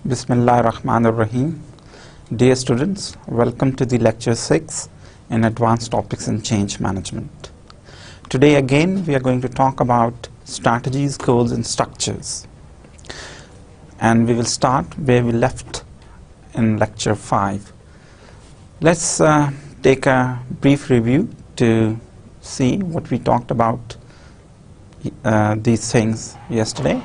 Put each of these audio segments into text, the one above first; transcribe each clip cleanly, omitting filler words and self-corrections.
Bismillahirrahmanirrahim. Dear students, welcome to the lecture 6 in Advanced Topics in Change Management. Today again we are going to talk about strategies, goals and structures. And we will start where we left in lecture 5. Let's take a brief review to see what we talked about these things yesterday.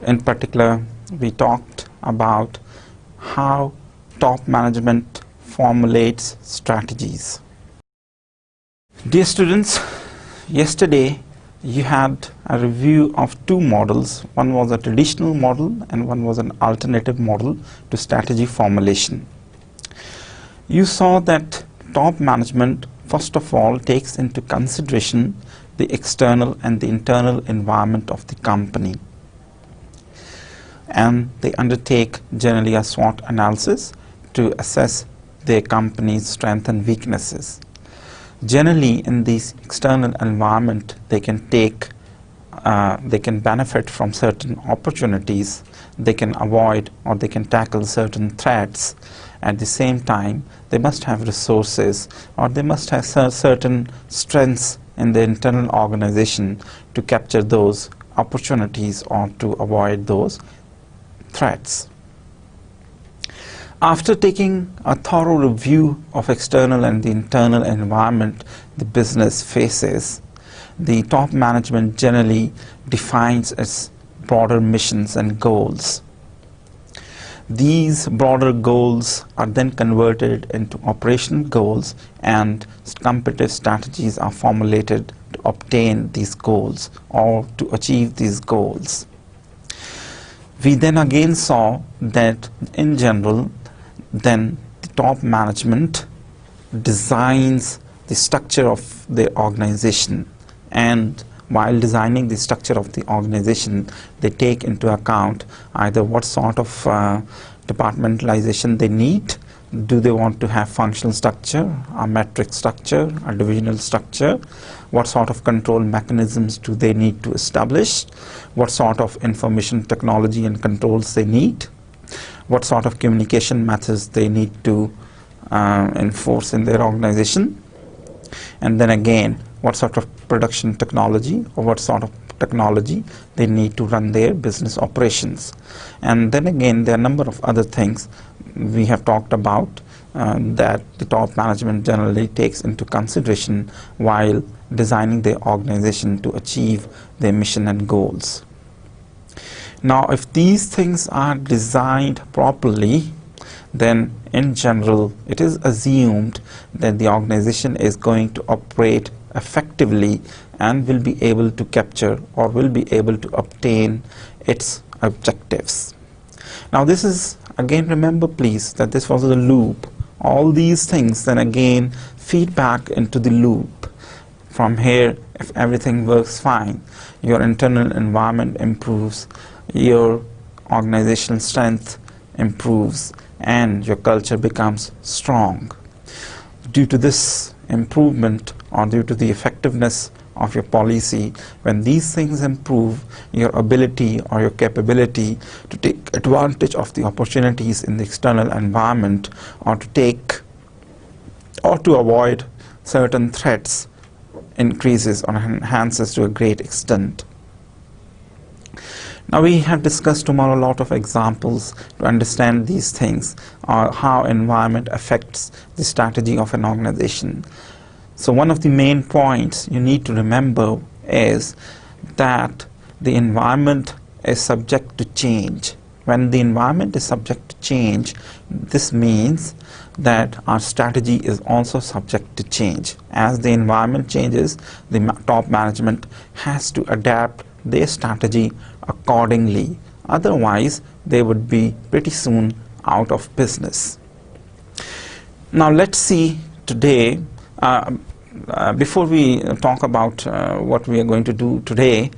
In particular, we talked about how top management formulates strategies. Dear students, yesterday you had a review of two models. One was a traditional model and one was an alternative model to strategy formulation. You saw that top management first of all takes into consideration the external and the internal environment of the company, and they undertake generally a SWOT analysis to assess their company's strengths and weaknesses. Generally, in this external environment, they can benefit from certain opportunities, they can avoid or they can tackle certain threats. At the same time, they must have resources or they must have certain strengths in the internal organization to capture those opportunities or to avoid those threats. After taking a thorough review of external and the internal environment the business faces, the top management generally defines its broader missions and goals. These broader goals are then converted into operational goals, and competitive strategies are formulated to obtain these goals or to achieve these goals. We then again saw that in general, then the top management designs the structure of the organization, and while designing the structure of the organization, they take into account either what sort of departmentalization they need. Do they want to have functional structure, a metric structure, a divisional structure? What sort of control mechanisms do they need to establish? What sort of information technology and controls they need? What sort of communication methods they need to enforce in their organization? And then again, what sort of production technology or what sort of technology they need to run their business operations. And then again, there are a number of other things we have talked about that the top management generally takes into consideration while designing their organization to achieve their mission and goals. Now, if these things are designed properly, then in general it is assumed that the organization is going to operate effectively and will be able to capture or will be able to obtain its objectives. Now this is, again, remember please that this was a loop. All these things then again feed back into the loop. From here, if everything works fine, your internal environment improves, your organizational strength improves, and your culture becomes strong. Due to this improvement or due to the effectiveness of your policy, when these things improve, your ability or your capability to take advantage of the opportunities in the external environment or to take or to avoid certain threats increases or enhances to a great extent. Now we have discussed tomorrow a lot of examples to understand these things, or how environment affects the strategy of an organization. So one of the main points you need to remember is that the environment is subject to change. When the environment is subject to change, this means that our strategy is also subject to change. As the environment changes, the top management has to adapt their strategy accordingly. Otherwise, they would be pretty soon out of business. Now let's see today, before we talk about what we are going to do today,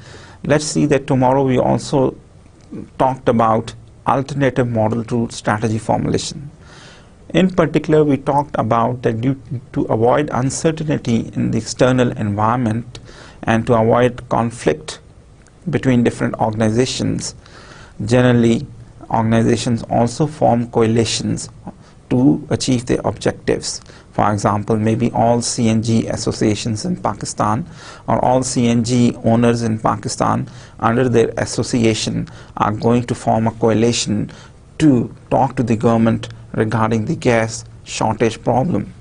let's see that tomorrow we also talked about alternative model to strategy formulation. In particular, we talked about that to avoid uncertainty in the external environment and to avoid conflict between different organizations. Generally, organizations also form coalitions to achieve their objectives. For example, maybe all CNG associations in Pakistan or all CNG owners in Pakistan under their association are going to form a coalition to talk to the government regarding the gas shortage problem.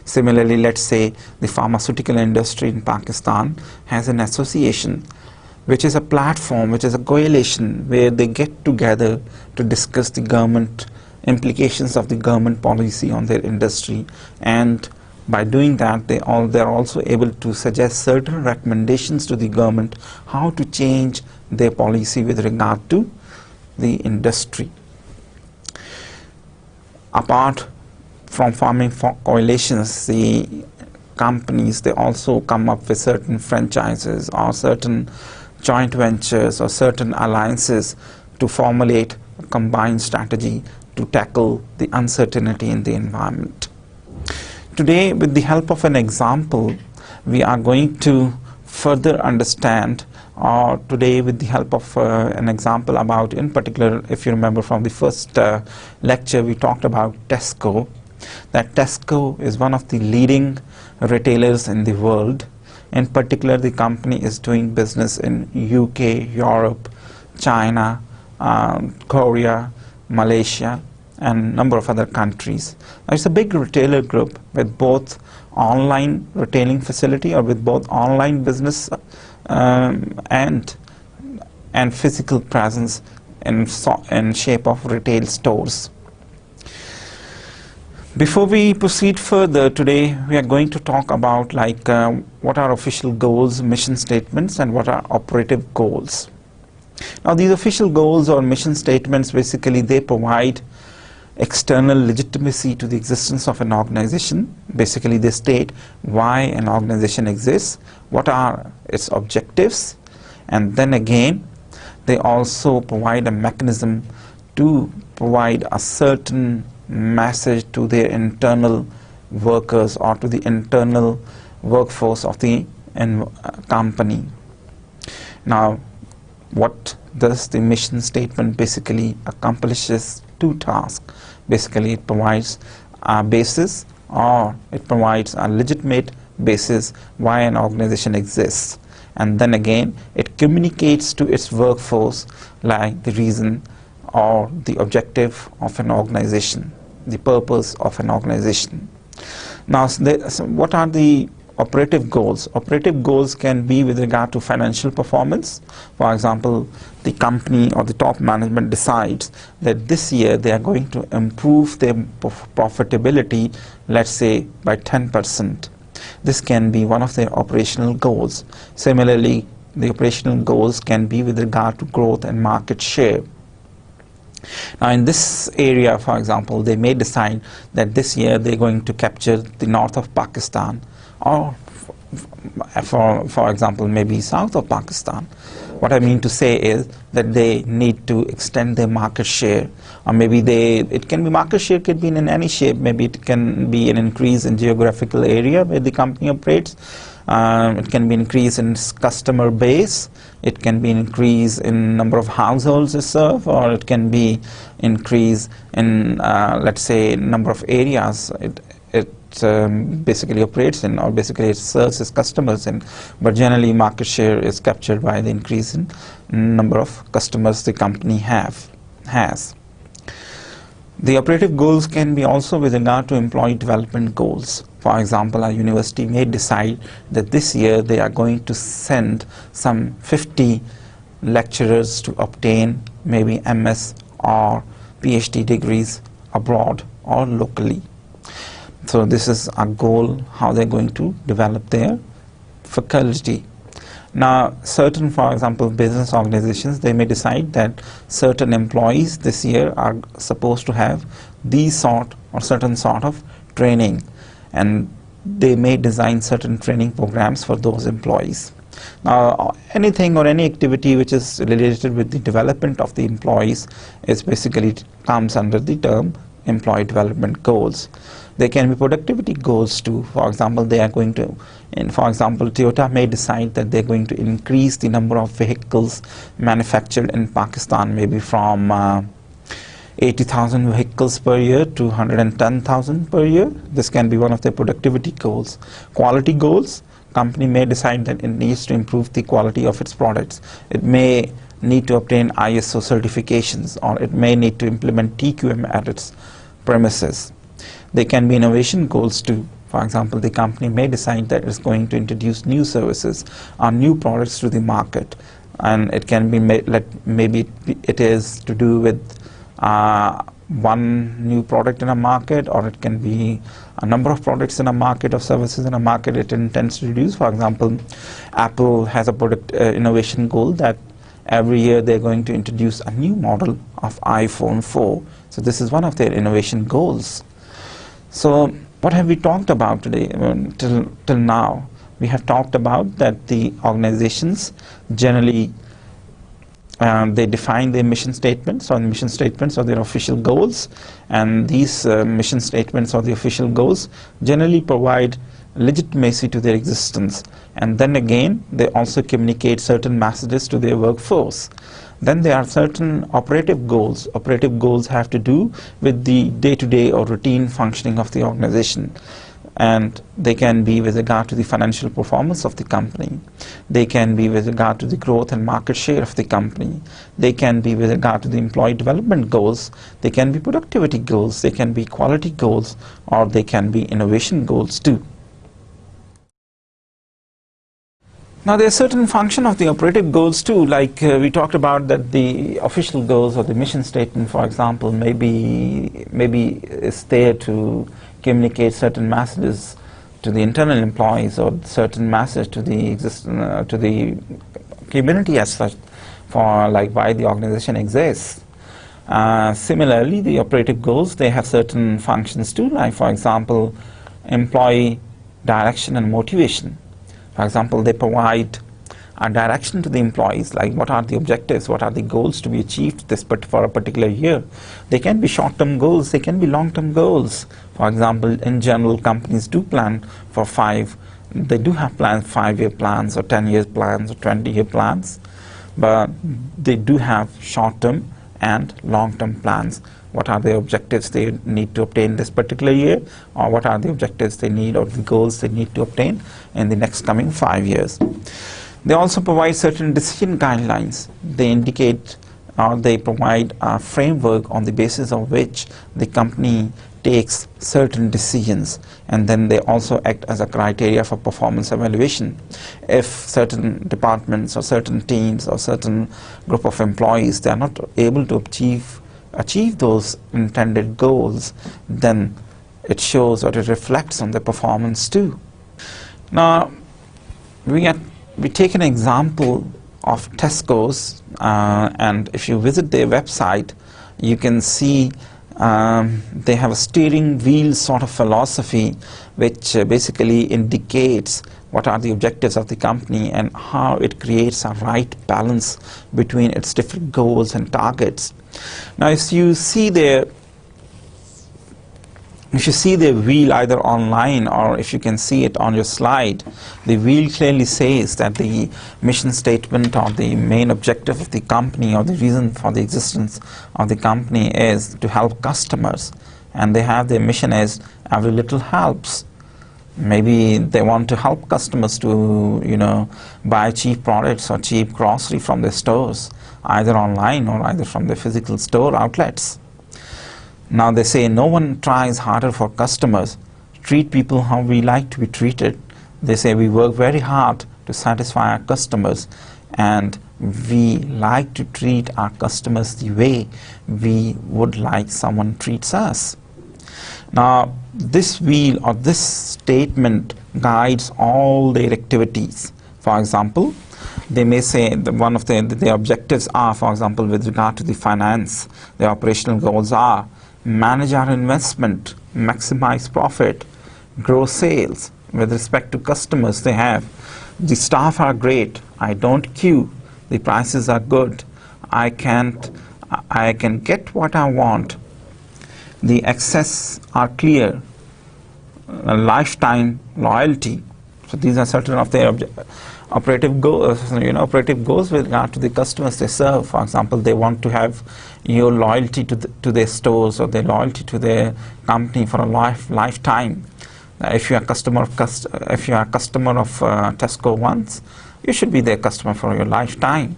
Similarly, let's say the pharmaceutical industry in Pakistan has an association, which is a platform, which is a coalition where they get together to discuss the government implications of the government policy on their industry, and by doing that they're also able to suggest certain recommendations to the government how to change their policy with regard to the industry. Apart from forming coalitions, the companies, they also come up with certain franchises or certain joint ventures or certain alliances to formulate a combined strategy to tackle the uncertainty in the environment. Today, with the help of an example, we are going to further understand, or today with the help of an example about, in particular, if you remember from the first lecture, we talked about Tesco, that Tesco is one of the leading retailers in the world. In particular, the company is doing business in UK, Europe, China, Korea, Malaysia, and a number of other countries. Now, it's a big retailer group with both online retailing facility, or with both online business and physical presence in shape of retail stores. Before we proceed further, today we are going to talk about what are official goals, mission statements, and what are operative goals. Now, these official goals or mission statements, basically they provide external legitimacy to the existence of an organization. Basically, they state why an organization exists, what are its objectives, and then again they also provide a mechanism to provide a certain message to their internal workers or to the internal workforce of the company. Now, what does the mission statement basically accomplishes? Two tasks. Basically, it provides a basis, or it provides a legitimate basis why an organization exists, and then again it communicates to its workforce like the reason or the objective of an organization, the purpose of an organization. Now, so what are the operative goals? Operative goals can be with regard to financial performance. For example, the company or the top management decides that this year they are going to improve their profitability, let's say by 10%. This can be one of their operational goals. Similarly, the operational goals can be with regard to growth and market share. Now, in this area, for example, they may decide that this year they're going to capture the north of Pakistan, or for example, maybe south of Pakistan. What I mean to say is that they need to extend their market share, or maybe it can be market share, can be in any shape. Maybe it can be an increase in geographical area where the company operates. It can be increase in customer base. It can be increase in number of households it serves, or it can be increase in let's say number of areas it basically operates in, or basically it serves its customers in. But generally, market share is captured by the increase in number of customers the company has. The operative goals can be also with regard to employee development goals. For example, a university may decide that this year they are going to send some 50 lecturers to obtain maybe MS or PhD degrees abroad or locally. So this is a goal, how they're going to develop their faculty. Now, certain, for example, business organizations, they may decide that certain employees this year are supposed to have these sort or certain sort of training, and they may design certain training programs for those employees. Now, anything or any activity which is related with the development of the employees is basically comes under the term employee development goals. There can be productivity goals too. For example, they are going to, for example, Toyota may decide that they're going to increase the number of vehicles manufactured in Pakistan, maybe from 80,000 vehicles per year to 110,000 per year. This can be one of their productivity goals. Quality goals, company may decide that it needs to improve the quality of its products. It may need to obtain ISO certifications, or it may need to implement TQM at its premises. There can be innovation goals too. For example, the company may decide that it's going to introduce new services or new products to the market, and it can be maybe it is to do with one new product in a market, or it can be a number of products in a market or services in a market it intends to introduce. For example, Apple has a product innovation goal that every year they're going to introduce a new model of iPhone 4. So this is one of their innovation goals. So what have we talked about today? Till now, we have talked about that the organizations generally they define their mission statements, or mission statements or their official goals, and these mission statements or the official goals generally provide legitimacy to their existence, and then again they also communicate certain messages to their workforce. Then there are certain operative goals. Operative goals have to do with the day-to-day or routine functioning of the organization, and they can be with regard to the financial performance of the company. They can be with regard to the growth and market share of the company. They can be with regard to the employee development goals. They can be productivity goals. They can be quality goals, or they can be innovation goals too. Now there are certain function of the operative goals too, like we talked about that the official goals or the mission statement, for example, maybe is there to communicate certain messages to the internal employees, or certain message to the community as such, for like why the organization exists. Similarly, the operative goals, they have certain functions too, like for example, employee direction and motivation. For example, they provide a direction to the employees, like what are the objectives, what are the goals to be achieved for a particular year. They can be short-term goals, they can be long-term goals. For example, in general, companies do plan for they do have plans, 5-year plans or 10-year plans or 20-year plans, but they do have short-term and long-term plans. What are the objectives they need to obtain this particular year, or what are the objectives they need, or the goals they need to obtain in the next coming 5 years. They also provide certain decision guidelines. They indicate or they provide a framework on the basis of which the company takes certain decisions, and then they also act as a criteria for performance evaluation. If certain departments or certain teams or certain group of employees, they are not able to achieve those intended goals, then it shows or it reflects on the performance too. Now we take an example of Tesco's, and if you visit their website, you can see they have a steering wheel sort of philosophy, which basically indicates what are the objectives of the company and how it creates a right balance between its different goals and targets. Now if you see their wheel either online, or if you can see it on your slide, the wheel clearly says that the mission statement or the main objective of the company, or the reason for the existence of the company, is to help customers, and they have their mission as every little helps. Maybe they want to help customers to buy cheap products or cheap grocery from their stores, either online or either from the physical store outlets. Now they say no one tries harder for customers. Treat people how we like to be treated. They say we work very hard to satisfy our customers, and we like to treat our customers the way we would like someone treats us. Now this wheel or this statement guides all their activities. For example, they may say that one of their objectives are, for example, with regard to the finance, their operational goals are manage our investment, maximize profit, grow sales. With respect to customers, they have the staff are great, I don't queue, the prices are good, I can get what I want. the access are clear, lifetime loyalty. So these are certain of their operative goals, operative goals with regard to the customers they serve. For example, they want to have your loyalty to their stores, or their loyalty to their company for a lifetime. If you are a customer of Tesco once, you should be their customer for your lifetime.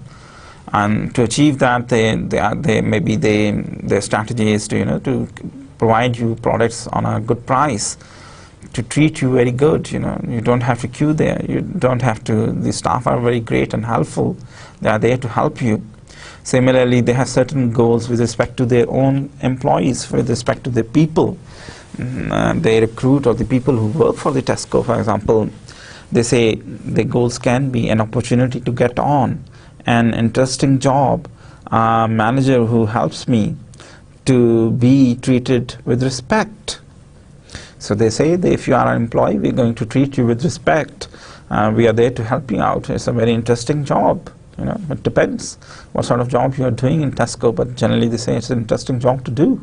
And to achieve that, their strategy is to provide you products on a good price, to treat you very good. You don't have to queue there. You don't have to. The staff are very great and helpful. They are there to help you. Similarly, they have certain goals with respect to their own employees, with respect to their people. They recruit, or the people who work for the Tesco, for example, they say the goals can be an opportunity to get on, an interesting job, a manager who helps me to be treated with respect. So they say that if you are an employee, we're going to treat you with respect. We are there to help you out. It's a very interesting job. It depends what sort of job you are doing in Tesco, but generally they say it's an interesting job to do.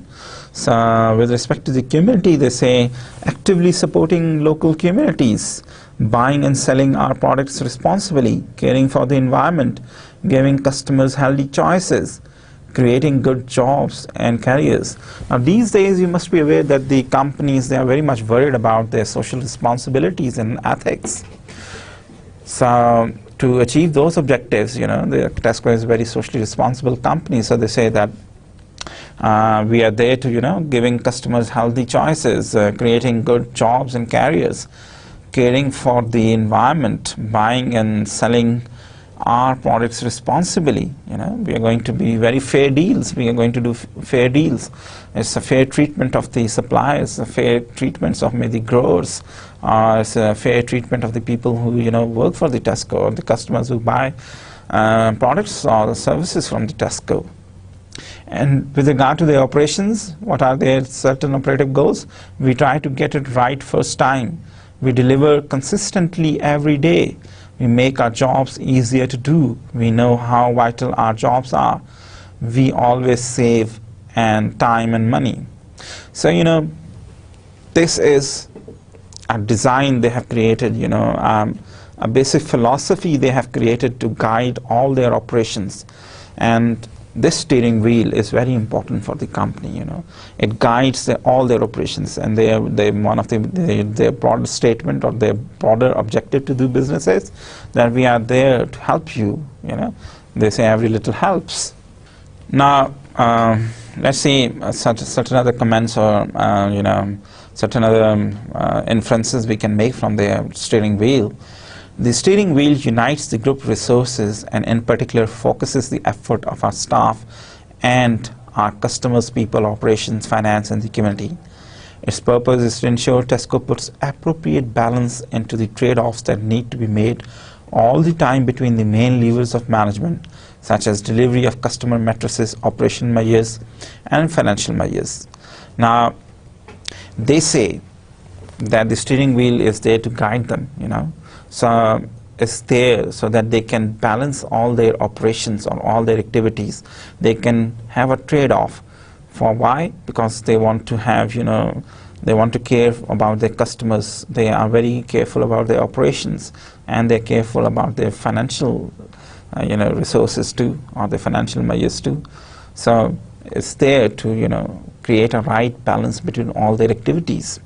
So with respect to the community, they say actively supporting local communities, buying and selling our products responsibly, caring for the environment, giving customers healthy choices, creating good jobs and careers. Now these days you must be aware that the companies, they are very much worried about their social responsibilities and ethics. So to achieve those objectives, the Tesco is a very socially responsible company, so they say that we are there to, giving customers healthy choices, creating good jobs and careers, caring for the environment, buying and selling our products responsibly. We are going to be very fair deals. We are going to do fair deals. It's a fair treatment of the suppliers, a fair treatment of maybe growers, it's a fair treatment of the people who work for the Tesco, or the customers who buy products or services from the Tesco. And with regard to the operations, what are their certain operative goals? We try to get it right first time. We deliver consistently every day. We make our jobs easier to do. We know how vital our jobs are. We always save time and money. So, this is a design they have created, a basic philosophy they have created to guide all their operations. And this steering wheel is very important for the company. It guides all their operations, and one of their broader statement, or their broader objective to do business is that we are there to help you. They say every little helps. Now let's see certain other comments, or certain other inferences we can make from their steering wheel. The steering wheel unites the group resources, and in particular focuses the effort of our staff and our customers, people, operations, finance, and the community. Its purpose is to ensure Tesco puts appropriate balance into the trade-offs that need to be made all the time between the main levers of management, such as delivery of customer matrices, operation measures, and financial measures. Now, they say that the steering wheel is there to guide them, So it's there so that they can balance all their operations or all their activities. They can have a trade-off. For why? Because they want to have, they want to care about their customers. They are very careful about their operations, and they're careful about their financial, resources too, or their financial measures too. So it's there to, create a right balance between all their activities.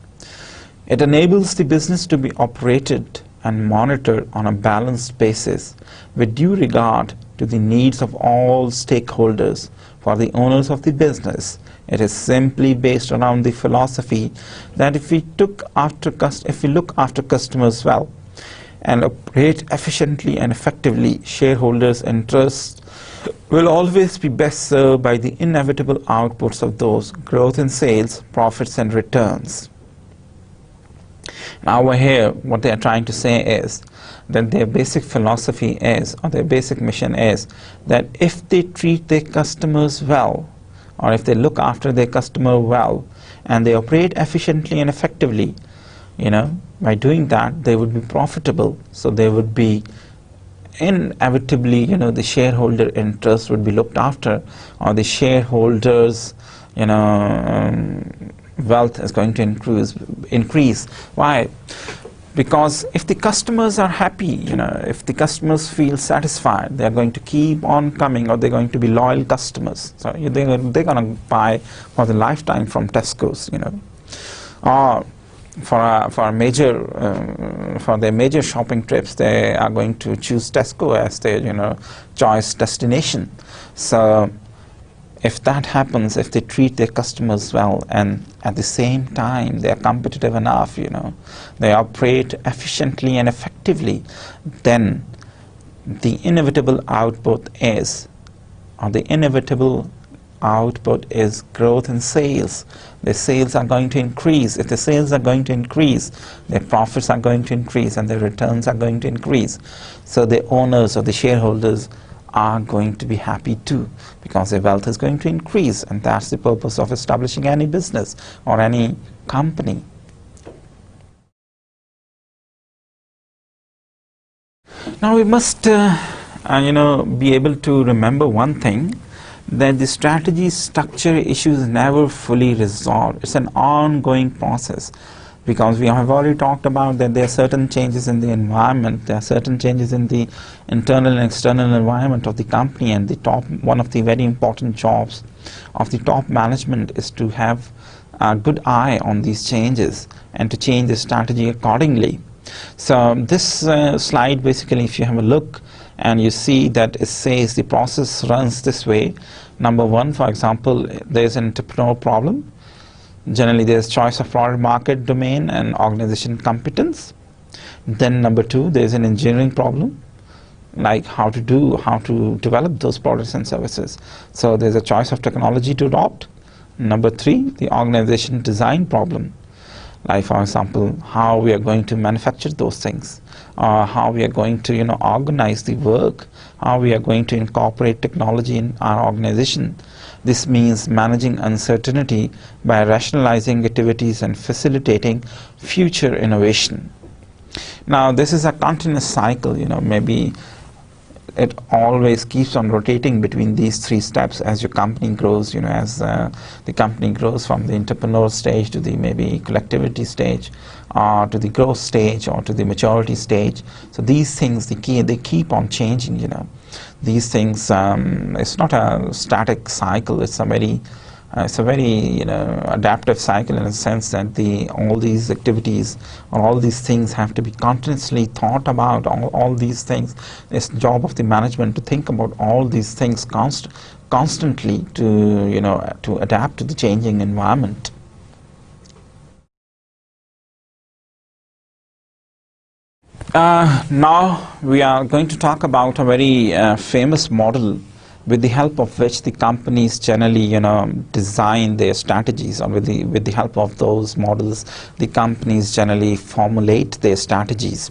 It enables the business to be operated and monitored on a balanced basis with due regard to the needs of all stakeholders. For the owners of the business, it is simply based around the philosophy that if we look after customers well and operate efficiently and effectively, shareholders' interests will always be best served by the inevitable outputs of those growth in sales, profits, and returns. Now over here, what they are trying to say is that their basic philosophy is, or their basic mission is, that if they treat their customers well, or if they look after their customer well, and they operate efficiently and effectively, by doing that, they would be profitable. So they would be inevitably, the shareholder interest would be looked after, or the shareholders' wealth is going to increase. Why? Because if the customers are happy, if the customers feel satisfied, they are going to keep on coming, or they're going to be loyal customers. So they're going to buy for the lifetime from Tesco's, or for their major shopping trips, they are going to choose Tesco as their choice destination. So if that happens, if they treat their customers well, and at the same time they are competitive enough, they operate efficiently and effectively, then the inevitable output is growth in sales. The sales are going to increase. If the sales are going to increase, their profits are going to increase, and their returns are going to increase. So the owners or the shareholders are going to be happy too, because their wealth is going to increase, and that's the purpose of establishing any business or any company. Now we must be able to remember one thing, that the strategy structure issue is never fully resolved. It's an ongoing process, because we have already talked about that there are certain changes in the environment, there are certain changes in the internal and external environment of the company, and one of the very important jobs of the top management is to have a good eye on these changes and to change the strategy accordingly. So this slide, basically, if you have a look and you see that it says the process runs this way. Number one, for example, there's an entrepreneurial problem. Generally, there's choice of product, market, domain, and organization competence. Then number two, there's an engineering problem, like how to develop those products and services. So there's a choice of technology to adopt. Number three, the organization design problem, like, for example, how we are going to manufacture those things, or how we are going to organize the work, how we are going to incorporate technology in our organization. This means managing uncertainty by rationalizing activities and facilitating future innovation. Now this is a continuous cycle, maybe it always keeps on rotating between these three steps as your company grows, as the company grows from the entrepreneur stage to the maybe collectivity stage, or to the growth stage, or to the maturity stage. So these things, they keep on changing, These things, it's not a static cycle, it's a very adaptive cycle, in a sense that all these activities or all these things have to be continuously thought about. All these things, it's the job of the management to think about all these things constantly to adapt to the changing environment. Now we are going to talk about a very famous model with the help of which the companies generally design their strategies, or with the help of those models the companies generally formulate their strategies.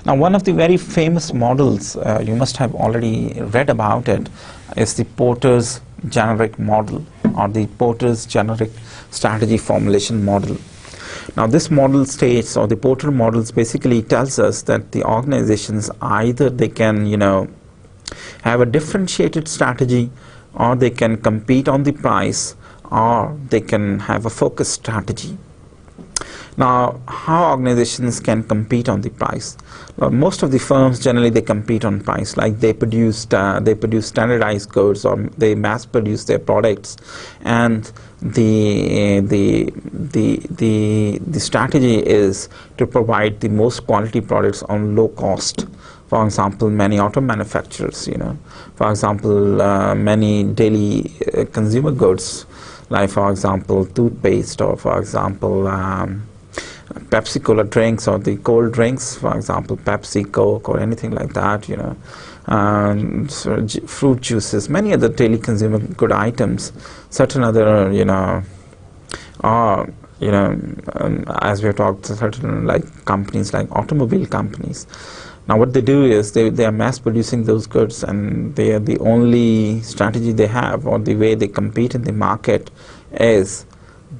Now one of the very famous models, you must have already read about it, is the Porter's generic model, or the Porter's generic strategy formulation model. Now this model states, or the Porter models basically tells us that the organizations, either they can have a differentiated strategy, or they can compete on the price, or they can have a focused strategy. Now, how organizations can compete on the price? Well, most of the firms generally they compete on price, like they produce standardized goods, or they mass produce their products, and the strategy is to provide the most quality products on low cost. For example, many auto manufacturers, for example, many daily consumer goods, like for example toothpaste, or for example Pepsi Cola drinks, or the cold drinks, for example Pepsi, Coke, or anything like that, fruit juices, many other daily consumer good items, certain other as we have talked, certain like companies like automobile companies. Now what they do is they are mass producing those goods, and they are the only strategy they have, or the way they compete in the market, is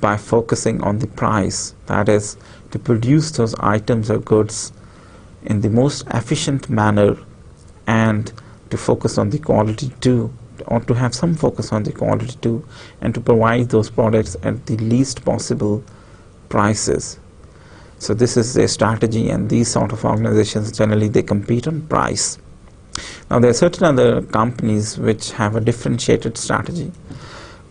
by focusing on the price. That is, to produce those items or goods in the most efficient manner, and to focus on the quality too, ought to have some focus on the quality too, and to provide those products at the least possible prices. So this is their strategy, and these sort of organizations generally they compete on price. Now there are certain other companies which have a differentiated strategy.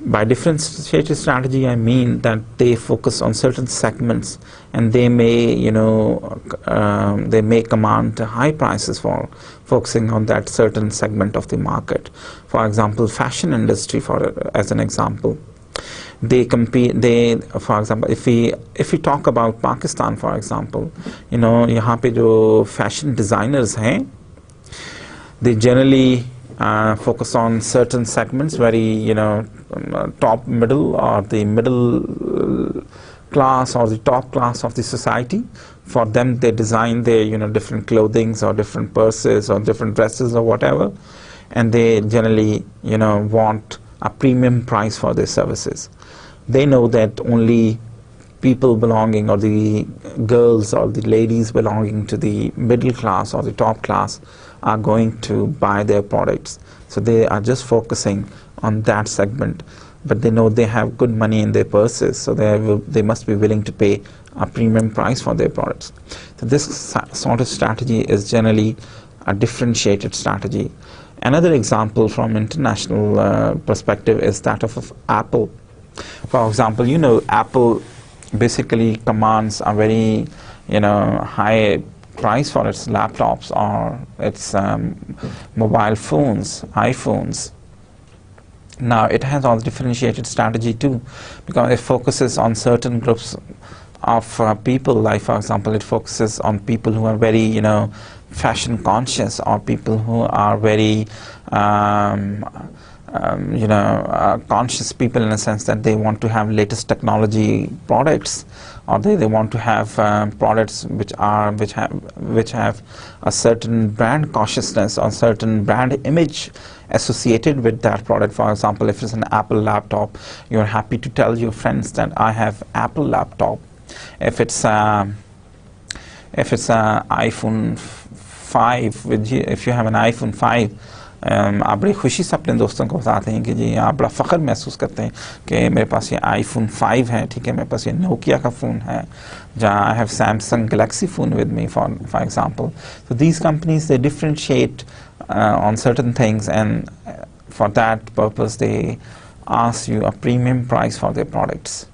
By differentiated strategy, I mean that they focus on certain segments, and they may, they may command high prices for focusing on that certain segment of the market. For example, fashion industry, as an example, they compete. For example, if we talk about Pakistan, for example, यहाँ पे जो fashion designers हैं, they generally focus on certain segments, very top middle or the middle class or the top class of the society. For them, they design their different clothings or different purses or different dresses or whatever, and they generally want a premium price for their services. They know that only people belonging, or the girls or the ladies belonging to the middle class or the top class, are going to buy their products. So they are just focusing on that segment, but they know they have good money in their purses, so they must be willing to pay a premium price for their products. So this sort of strategy is generally a differentiated strategy. Another example from international perspective is that of Apple. For example, Apple basically commands a very high price for its laptops or its mobile phones, iPhones. Now it has all differentiated strategy too, because it focuses on certain groups of people. Like for example, it focuses on people who are very fashion conscious, or people who are very conscious people, in a sense that they want to have latest technology products, or they want to have products which have a certain brand consciousness or certain brand image associated with that product. For example, if it's an Apple laptop, you're happy to tell your friends that I have Apple laptop. If it's an iPhone 5, if you have an iPhone 5, आप बड़ी खुशी से अपने दोस्तों को बताते हैं कि जी आप बड़ा फ़ख्र महसूस करते हैं कि मेरे पास ये iPhone 5 है, ठीक है, मेरे पास ये Nokia का फ़ोन है, जहाँ I have Samsung Galaxy phone with me, for example. So these companies, they differentiate on certain things, and for that purpose they ask you a premium price for their products.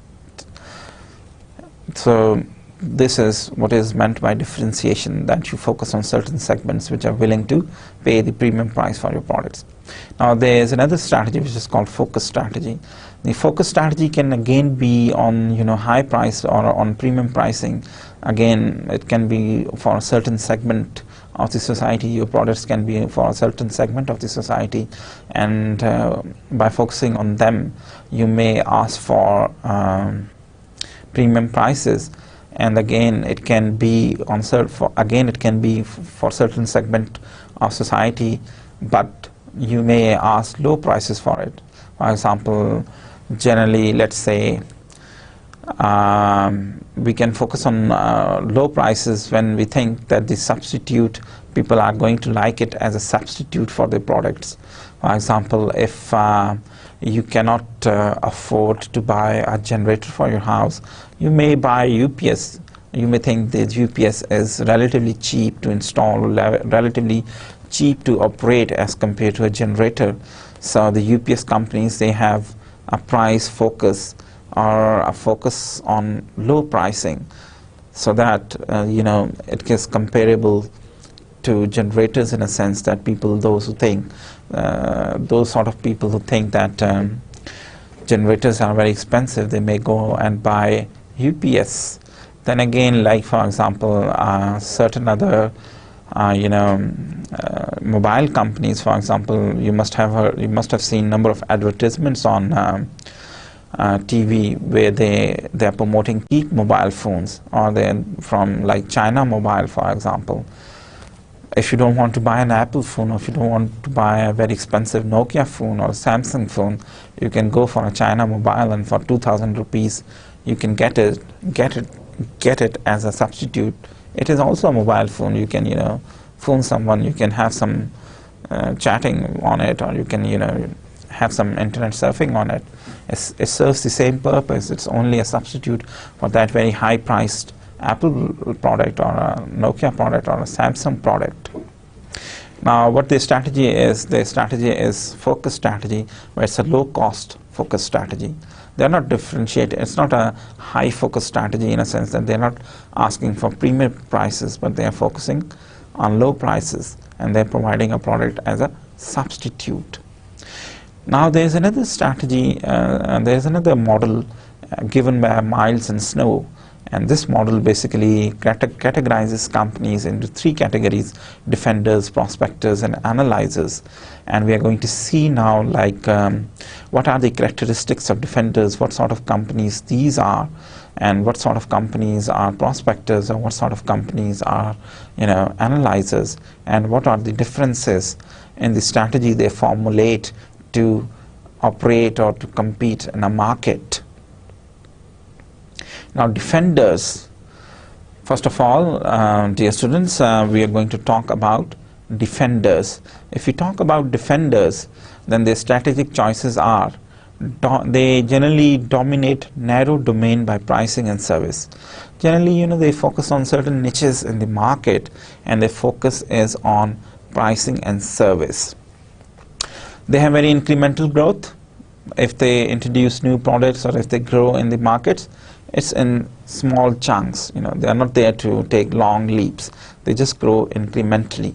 So this is what is meant by differentiation, that you focus on certain segments which are willing to pay the premium price for your products. Now there is another strategy which is called focus strategy. The focus strategy can again be on high price or on premium pricing. Again, it can be for a certain segment of the society. Your products can be for a certain segment of the society, and by focusing on them, you may ask for premium prices. And again, it can be for certain segment of society, but you may ask low prices for it. For example, generally, let's say we can focus on low prices when we think that the substitute, people are going to like it as a substitute for their products. For example, if you cannot afford to buy a generator for your house, you may buy UPS. You may think that UPS is relatively cheap to install, relatively cheap to operate as compared to a generator. So the UPS companies, they have a price focus, or a focus on low pricing, so that it is comparable to generators, in a sense that those sort of people who think that generators are very expensive, they may go and buy UPS. Then again, like for example, certain other mobile companies, for example, you must have seen number of advertisements on TV where they are promoting cheap mobile phones, or they're from like China Mobile, for example. If you don't want to buy an Apple phone, or if you don't want to buy a very expensive Nokia phone or Samsung phone, you can go for a China Mobile, and for 2,000 rupees you can get it as a substitute. It is also a mobile phone. You can phone someone, you can have some chatting on it, or you can, you know, have some internet surfing on it. It serves the same purpose. It's only a substitute for that very high-priced Apple product or a Nokia product or a Samsung product. Now, what their strategy is focus strategy, where it's a low-cost focus strategy. They're not differentiated. It's not a high-focus strategy in a sense that they're not asking for premium prices, but they are focusing on low prices, and they're providing a product as a substitute. Now, there's another strategy, there's another model given by Miles and Snow, and this model basically categorizes companies into three categories: defenders, prospectors, and analyzers. And we are going to see now, like, what are the characteristics of defenders, what sort of companies these are, and what sort of companies are prospectors, or what sort of companies are, you know, analyzers, and what are the differences in the strategy they formulate to operate or to compete in a market. Now, defenders, first of all, dear students, we are going to talk about defenders. If we talk about defenders, then their strategic choices are, they generally dominate narrow domain by pricing and service. Generally, you know, they focus on certain niches in the market, and their focus is on pricing and service. They have very incremental growth. If they introduce new products or if they grow in the markets, it's in small chunks. You know, they are not there to take long leaps. They just grow incrementally.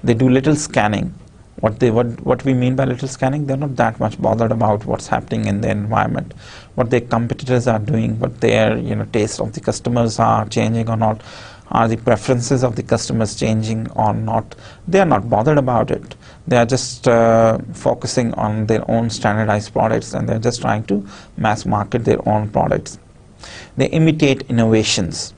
They do little scanning. What we mean by little scanning, they're not that much bothered about what's happening in the environment, what their competitors are doing, what their, you know, taste of the customers are changing or not, are the preferences of the customers changing or not. They are not bothered about it. They are just focusing on their own standardized products, and they're just trying to mass market their own products. They imitate innovations.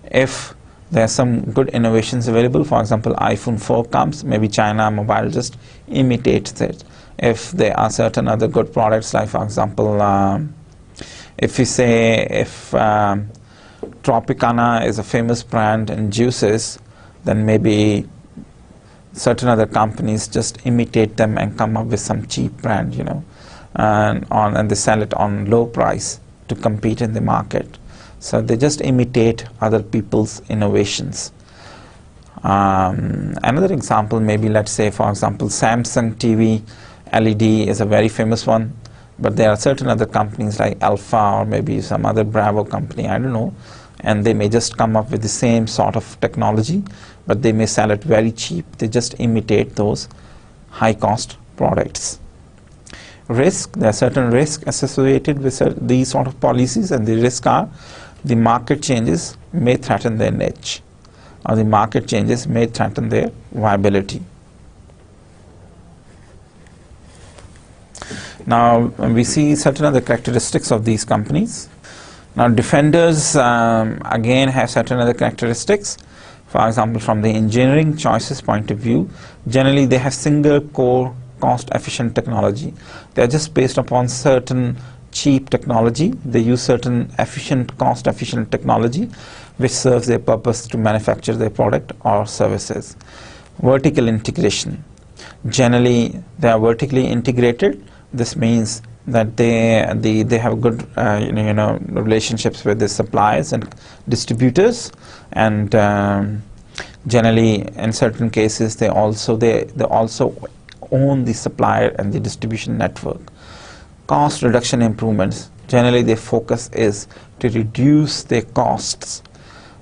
If there are some good innovations available, for example, iPhone 4 comes, maybe China Mobile just imitates it. If there are certain other good products, like for example, if we say if Tropicana is a famous brand in juices, then maybe certain other companies just imitate them and come up with some cheap brand, you know, and they sell it on low price to compete in the market. So they just imitate other people's innovations. Another example, maybe let's say, for example, Samsung TV LED is a very famous one, but there are certain other companies like Alpha or maybe some other Bravo company, I don't know, and they may just come up with the same sort of technology, but they may sell it very cheap. They just imitate those high-cost products. Risk, there are certain risks associated with these sort of policies, and the risks are the market changes may threaten their niche, or the market changes may threaten their viability. Now, we see certain other characteristics of these companies. Now, defenders again have certain other characteristics. For example, from the engineering choices point of view, generally they have single core cost efficient technology. They are just based upon certain cheap technology. They use certain efficient, cost efficient technology which serves their purpose to manufacture their product or services. Vertical integration. Generally, they are vertically integrated. This means that they have good relationships with the suppliers and distributors, and generally in certain cases they also own the supplier and the distribution network. Cost reduction improvements. Generally their focus is to reduce their costs,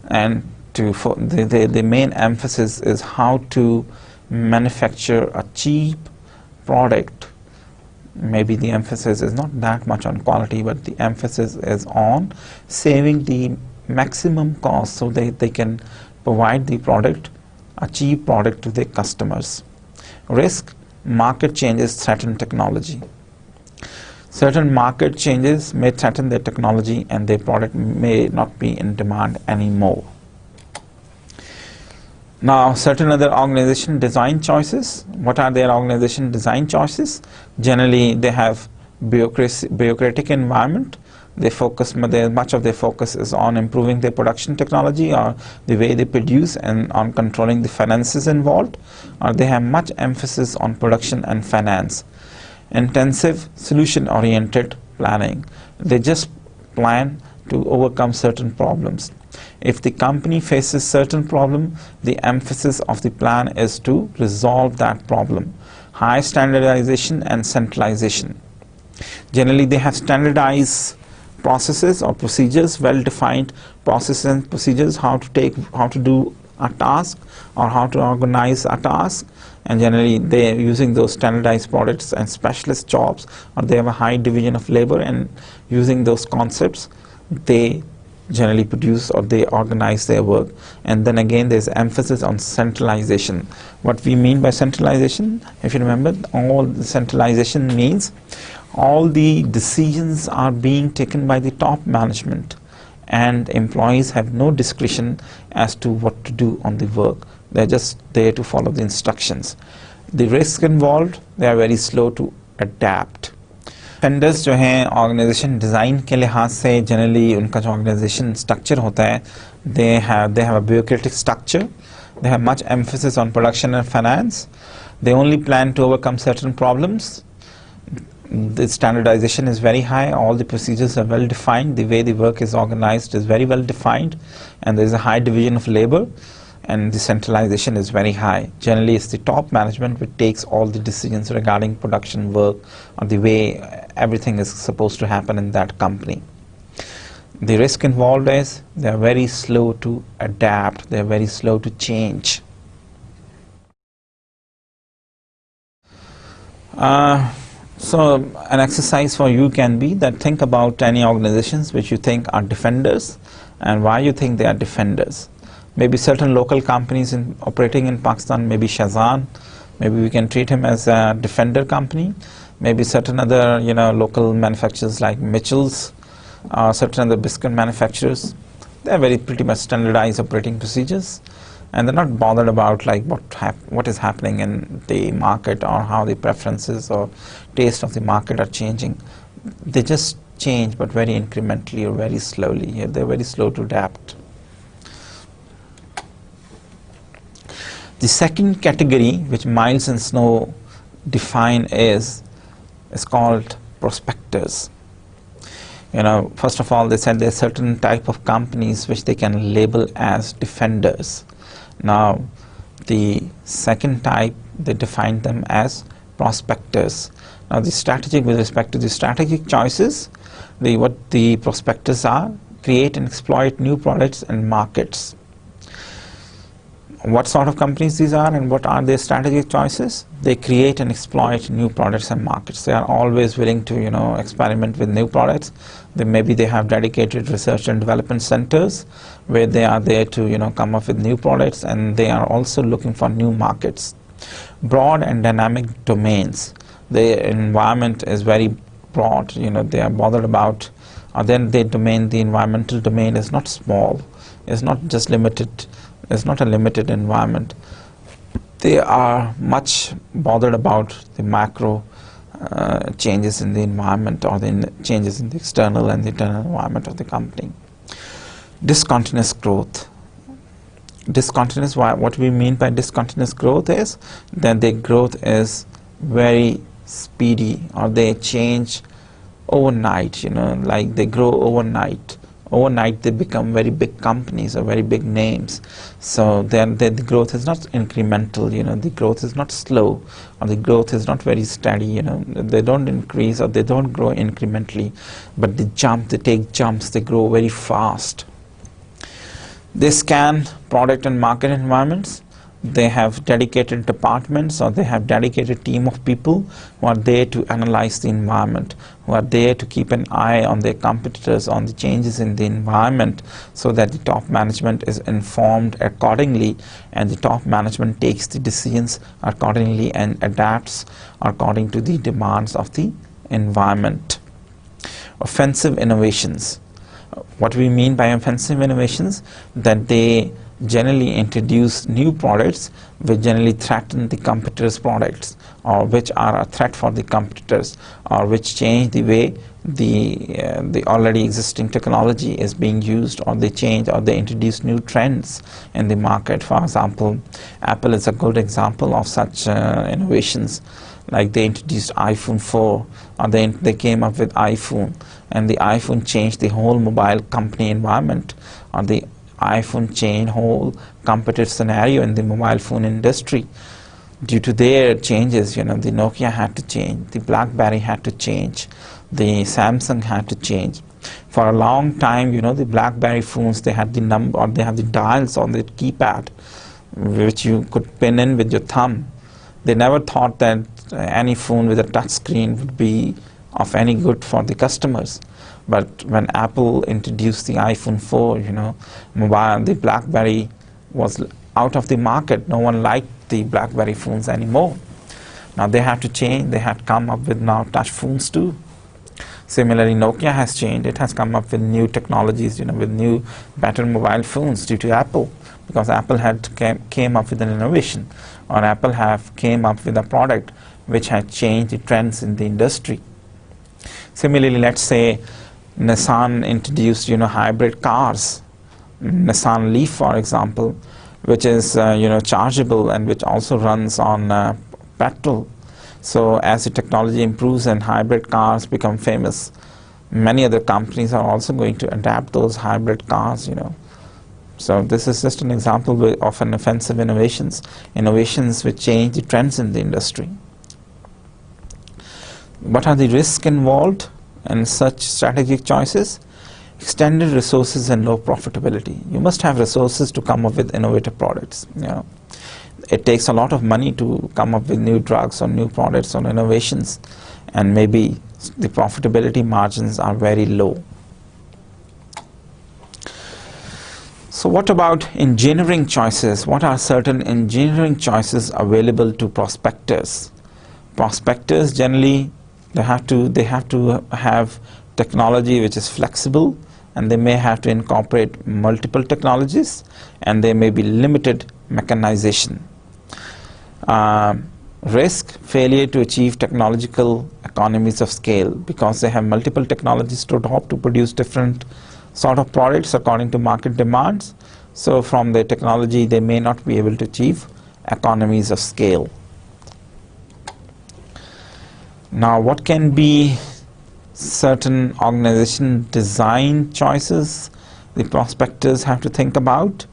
and the main emphasis is how to manufacture a cheap product. Maybe the emphasis is not that much on quality, but the emphasis is on saving the maximum cost so that they can provide the product, a cheap product, to their customers. Risk, market changes threaten technology. Certain market changes may threaten their technology and their product may not be in demand anymore. Now, certain other organization design choices. What are their organization design choices? Generally, they have bureaucratic environment. They focus, much of their focus is on improving their production technology or the way they produce, and on controlling the finances involved, or they have much emphasis on production and finance. Intensive solution-oriented planning. They just plan to overcome certain problems. If the company faces certain problem, the emphasis of the plan is to resolve that problem. High standardization and centralization. Generally, they have standardized processes or procedures, well-defined processes and procedures, how to do a task or how to organize a task, and generally they are using those standardized products and specialist jobs, or they have a high division of labor, and using those concepts they generally produce or they organize their work. And then again, there's emphasis on centralization. What we mean by centralization, if you remember, all the centralization means all the decisions are being taken by the top management, and employees have no discretion as to what to do on the work. They're just there to follow the instructions. The risk involved, they are very slow to adapt. Defenders जो हैं organization design के लिहाज से generally उनका जो organization structure होता है, they have a bureaucratic structure. They have much emphasis on production and finance. They only plan to overcome certain problems. The standardization is very high. All the procedures are well defined. The way the work is organized is very well defined, and there is a high division of labor, and the centralization is very high. Generally, it's the top management which takes all the decisions regarding production work or the way everything is supposed to happen in that company. The risk involved is they are very slow to adapt. They are very slow to change. So an exercise for you can be that think about any organizations which you think are defenders and why you think they are defenders. Maybe certain local companies operating in Pakistan, maybe Shazan, maybe we can treat him as a defender company. Maybe certain other local manufacturers like Mitchell's, certain other biscuit manufacturers. They are very pretty much standardized operating procedures, and they're not bothered about like what is happening in the market or how the preferences or taste of the market are changing. They just change, but very incrementally or very slowly. They're very slow to adapt. The second category which Miles and Snow define is called prospectors. First of all, they said there are certain type of companies which they can label as defenders. Now, the second type, they define them as prospectors. Now, the strategic, with respect to the strategic choices, what the prospectors are, create and exploit new products and markets. What sort of companies these are and what are their strategic choices? They create and exploit new products and markets. They are always willing to experiment with new products. Maybe they have dedicated research and development centers where they are there to come up with new products, and they are also looking for new markets. Broad and dynamic domains. The environment is very broad. They are bothered about, or then the environmental domain is not small. It's not just limited. It's not a limited environment. They are much bothered about the macro changes in the environment, or the changes in the external and the internal environment of the company. Discontinuous growth. Discontinuous, what we mean by discontinuous growth is that the growth is very speedy, or they change overnight, like they grow overnight. Overnight they become very big companies or very big names. So then the growth is not incremental, the growth is not slow, or the growth is not very steady, they don't increase or they don't grow incrementally, but they take jumps, they grow very fast. They scan product and market environments. They have dedicated departments, or they have dedicated team of people who are there to analyze the environment, who are there to keep an eye on their competitors, on the changes in the environment, so that the top management is informed accordingly, and the top management takes the decisions accordingly and adapts according to the demands of the environment. Offensive innovations. What we mean by offensive innovations, that they generally introduce new products which generally threaten the competitors' products, or which are a threat for the competitors, or which change the way the already existing technology is being used, or they change or they introduce new trends in the market. For example, Apple is a good example of such innovations. Like they introduced iPhone 4, or they came up with iPhone, and the iPhone changed the whole mobile company environment, or the iPhone changed whole competitive scenario in the mobile phone industry. Due to their changes, the Nokia had to change, the BlackBerry had to change, the Samsung had to change. For a long time, the BlackBerry phones, they had the number, or they have the dials on the keypad, which you could pin in with your thumb. They never thought that any phone with a touch screen would be of any good for the customers. But when Apple introduced the iPhone 4, the BlackBerry was out of the market. No one liked the BlackBerry phones anymore. Now they had to change. They had come up with now touch phones too. Similarly, Nokia has changed. It has come up with new technologies, with new, better mobile phones due to Apple, because Apple had came up with an innovation, or Apple have came up with a product which had changed the trends in the industry. Similarly, let's say Nissan introduced, hybrid cars, Nissan Leaf, for example, which is, chargeable and which also runs on petrol. So as the technology improves and hybrid cars become famous, many other companies are also going to adapt those hybrid cars, So this is just an example of an offensive innovations which change the trends in the industry. What are the risks involved in such strategic choices? Extended resources and low profitability. You must have resources to come up with innovative products. It takes a lot of money to come up with new drugs or new products or innovations, and maybe the profitability margins are very low. So what about engineering choices? What are certain engineering choices available to prospectors? Prospectors generally they have to have technology which is flexible, and they may have to incorporate multiple technologies, and there may be limited mechanization. Risk, failure to achieve technological economies of scale, because they have multiple technologies to adopt to produce different sort of products according to market demands. So from the technology they may not be able to achieve economies of scale. Now what can be certain organization design choices the prospectors have to think about?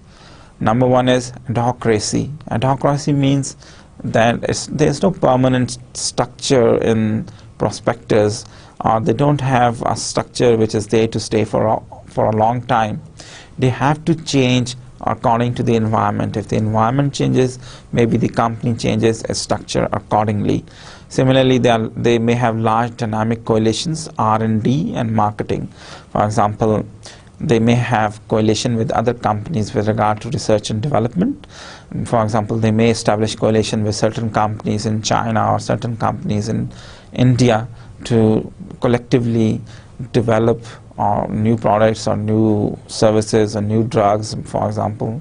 Number one is adhocracy. Adhocracy means that there's no permanent structure in prospectors, or they don't have a structure which is there to stay for a long time. They have to change according to the environment. If the environment changes, maybe the company changes its structure accordingly. Similarly, they may have large dynamic coalitions, R&D and marketing. For example, they may have coalition with other companies with regard to research and development. For example, they may establish coalition with certain companies in China or certain companies in India to collectively develop new products or new services or new drugs. For example,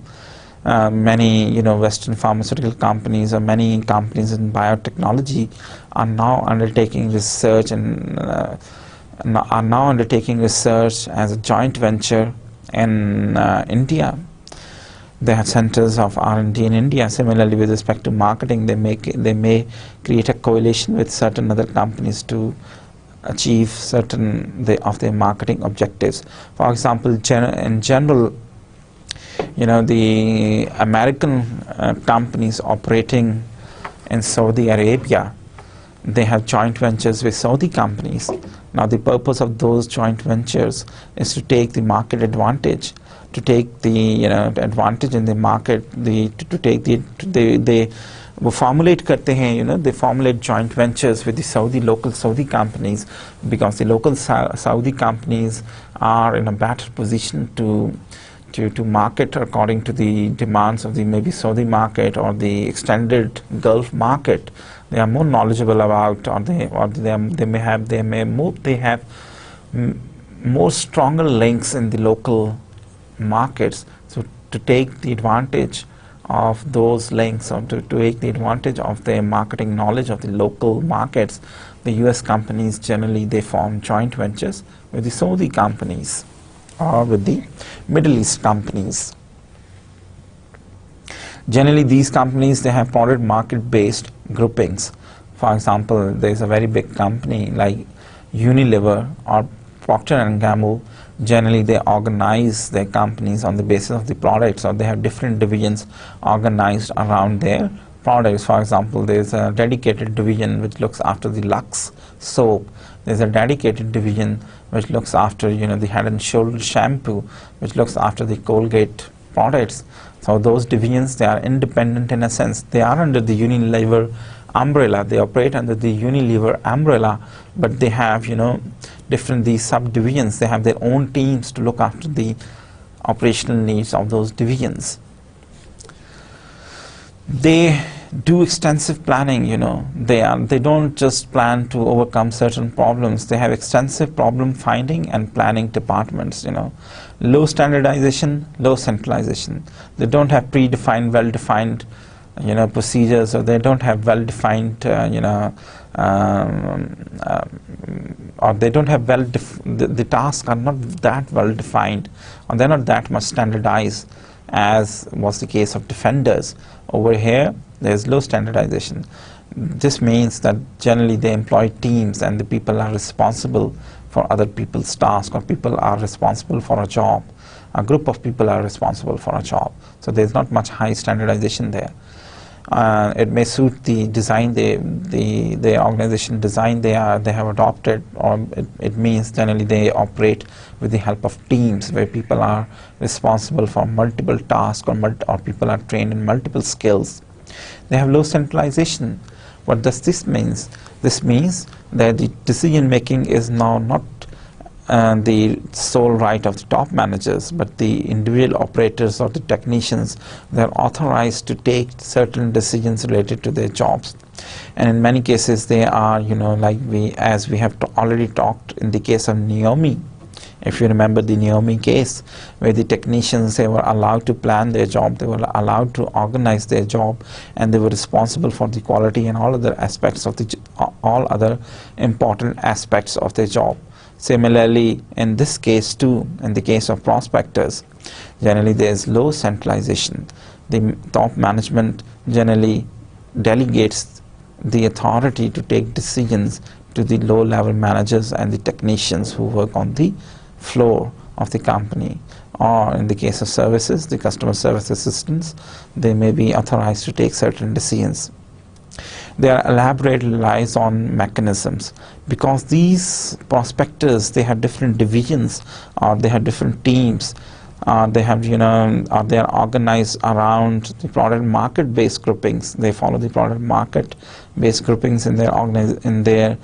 many Western pharmaceutical companies or many companies in biotechnology are now undertaking research and as a joint venture in India. They have centers of R&D in India. Similarly, with respect to marketing, they may create a coalition with certain other companies to achieve certain of their marketing objectives. For example, in general, the American companies operating in Saudi Arabia, they have joint ventures with Saudi companies. Now the purpose of those joint ventures is to take the market advantage, to take the advantage in the market. They formulate they formulate joint ventures with the local Saudi companies, because the local Saudi companies are in a better position to market according to the demands of the maybe Saudi market or the extended Gulf market. They are more knowledgeable about, they have more stronger links in the local markets. So to take the advantage of those links, or to take the advantage of their marketing knowledge of the local markets, the US companies generally they form joint ventures with the Saudi companies or with the Middle East companies. Generally these companies, they have product market based groupings. For example, there is a very big company like Unilever or Procter & Gamble. Generally they organize their companies on the basis of the products, or they have different divisions organized around their products. For example, there is a dedicated division which looks after the Lux soap. There is a dedicated division which looks after, the Head and Shoulder shampoo, which looks after the Colgate products. So those divisions, they are independent in a sense. They are under the Unilever umbrella. They operate under the Unilever umbrella, but they have, different these subdivisions. They have their own teams to look after the operational needs of those divisions. They do extensive planning, they don't just plan to overcome certain problems. They have extensive problem finding and planning departments, low standardization, low centralization. They don't have predefined, well-defined procedures, or they don't have well-defined or they don't have the tasks are not that well defined, or they're not that much standardized as was the case of defenders. Over here there's low standardization. This means that generally they employ teams, and the people are responsible for other people's tasks, or people are responsible for a job. A group of people are responsible for a job. So there's not much high standardization there. It may suit the design, the organization design they have adopted, or it means generally they operate with the help of teams where people are responsible for multiple tasks, or people are trained in multiple skills. They have low centralization. What does this mean? This means that the decision making is now not the sole right of the top managers, but the individual operators or the technicians. They are authorized to take certain decisions related to their jobs, and in many cases they are, as we have already talked in the case of Naomi. If you remember the Naomi case, where the technicians, they were allowed to plan their job, they were allowed to organize their job, and they were responsible for the quality and all other aspects of all other important aspects of their job. Similarly, in this case too, in the case of prospectors, generally there is low centralization. The top management generally delegates the authority to take decisions to the low-level managers and the technicians who work on the floor of the company. Or in the case of services, the customer service assistants, they may be authorized to take certain decisions. There are elaborate liaison mechanisms, because these prospectors, they have different divisions, or they have different teams, they have, or they are organized around the product market based groupings. They follow the product market based groupings in their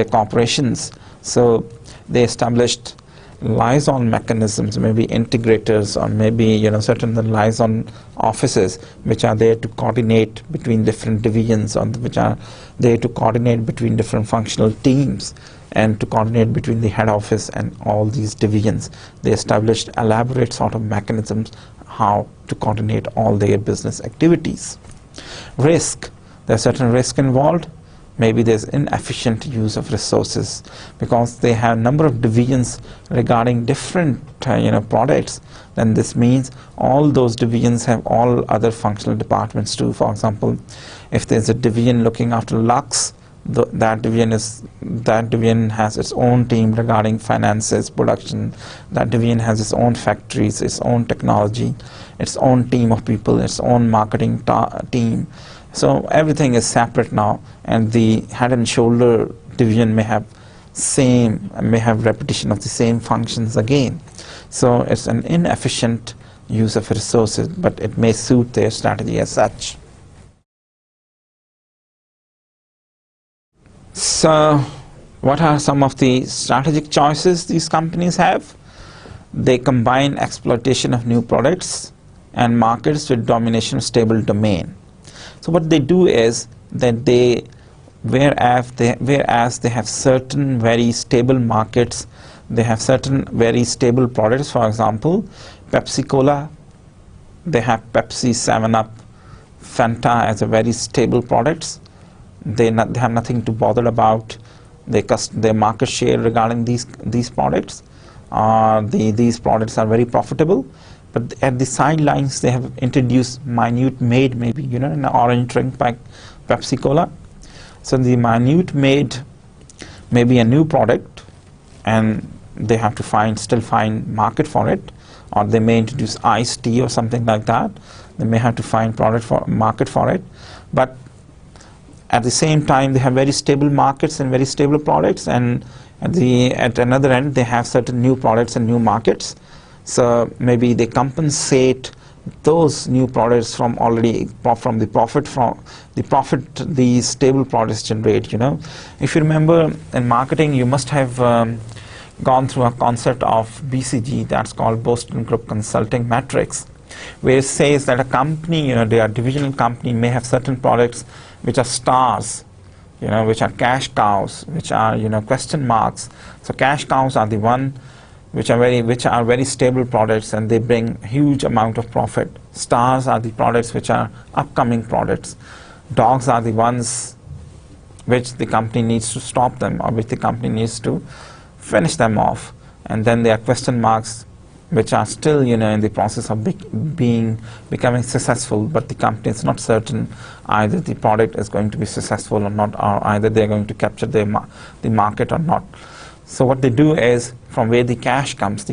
corporations. So they established liaison mechanisms, maybe integrators, or maybe certain liaison offices which are there to coordinate between different divisions, or which are there to coordinate between different functional teams, and to coordinate between the head office and all these divisions. They established elaborate sort of mechanisms how to coordinate all their business activities. Risk. There are certain risks involved. Maybe there's inefficient use of resources, because they have a number of divisions regarding different products. Then this means all those divisions have all other functional departments too. For example, if there's a division looking after Lux, that division has its own team regarding finances, production. That division has its own factories, its own technology, its own team of people, its own marketing team. So everything is separate now, and the Head and Shoulder division may have repetition of the same functions again. So it's an inefficient use of resources, but it may suit their strategy as such. So what are some of the strategic choices these companies have? They combine exploitation of new products and markets with domination of stable domain. So what they do is that whereas they have certain very stable markets, they have certain very stable products. For example, Pepsi Cola they have Pepsi, 7-Up, Fanta as a very stable products. They have nothing to bother about their market share regarding these products. These products are very profitable, but at the sidelines they have introduced Minute Maid, maybe, you know, an orange drink like Pepsi Cola. So the Minute Maid may be a new product, and they have to still find market for it, or they may introduce iced tea or something like that. They may have to find market for it, but at the same time they have very stable markets and very stable products, and at another end they have certain new products and new markets. So maybe they compensate those new products from the profit these stable products generate. You know, if you remember, in marketing you must have gone through a concept of BCG, that's called Boston Group Consulting Matrix, where it says that a company, you know, their divisional company may have certain products which are stars, you know, which are cash cows, which are, you know, question marks. So cash cows are the one which are very stable products, and they bring huge amount of profit. Stars are the products which are upcoming products. Dogs are the ones which the company needs to stop them, or which the company needs to finish them off. And then there are question marks, which are still, you know, in the process of becoming successful, but the company is not certain either the product is going to be successful or not, or either they are going to capture the market or not. So what they do is, from where the cash comes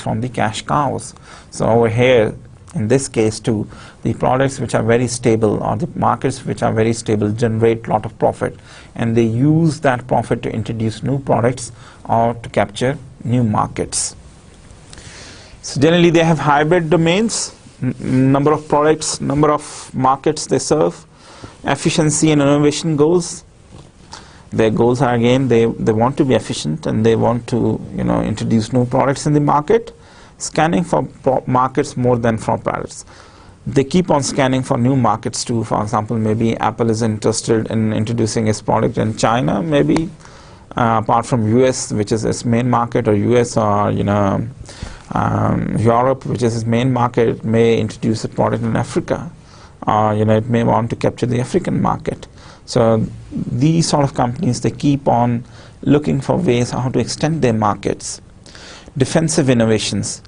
from the cash cows. So over here, in this case too, the products which are very stable, or the markets which are very stable, generate a lot of profit, and they use that profit to introduce new products or to capture new markets. So generally they have hybrid domains, number of products, number of markets they serve, efficiency and innovation goals. Their goals are, again, they want to be efficient, and they want to, you know, introduce new products in the market, scanning for markets more than for products. They keep on scanning for new markets too. For example, maybe Apple is interested in introducing its product in China, maybe apart from US, which is its main market, or US, or, you know, Europe, which is its main market, may introduce a product in Africa, or, you know, it may want to capture the African market. So these sort of companies, they keep on looking for ways how to extend their markets. Defensive innovations,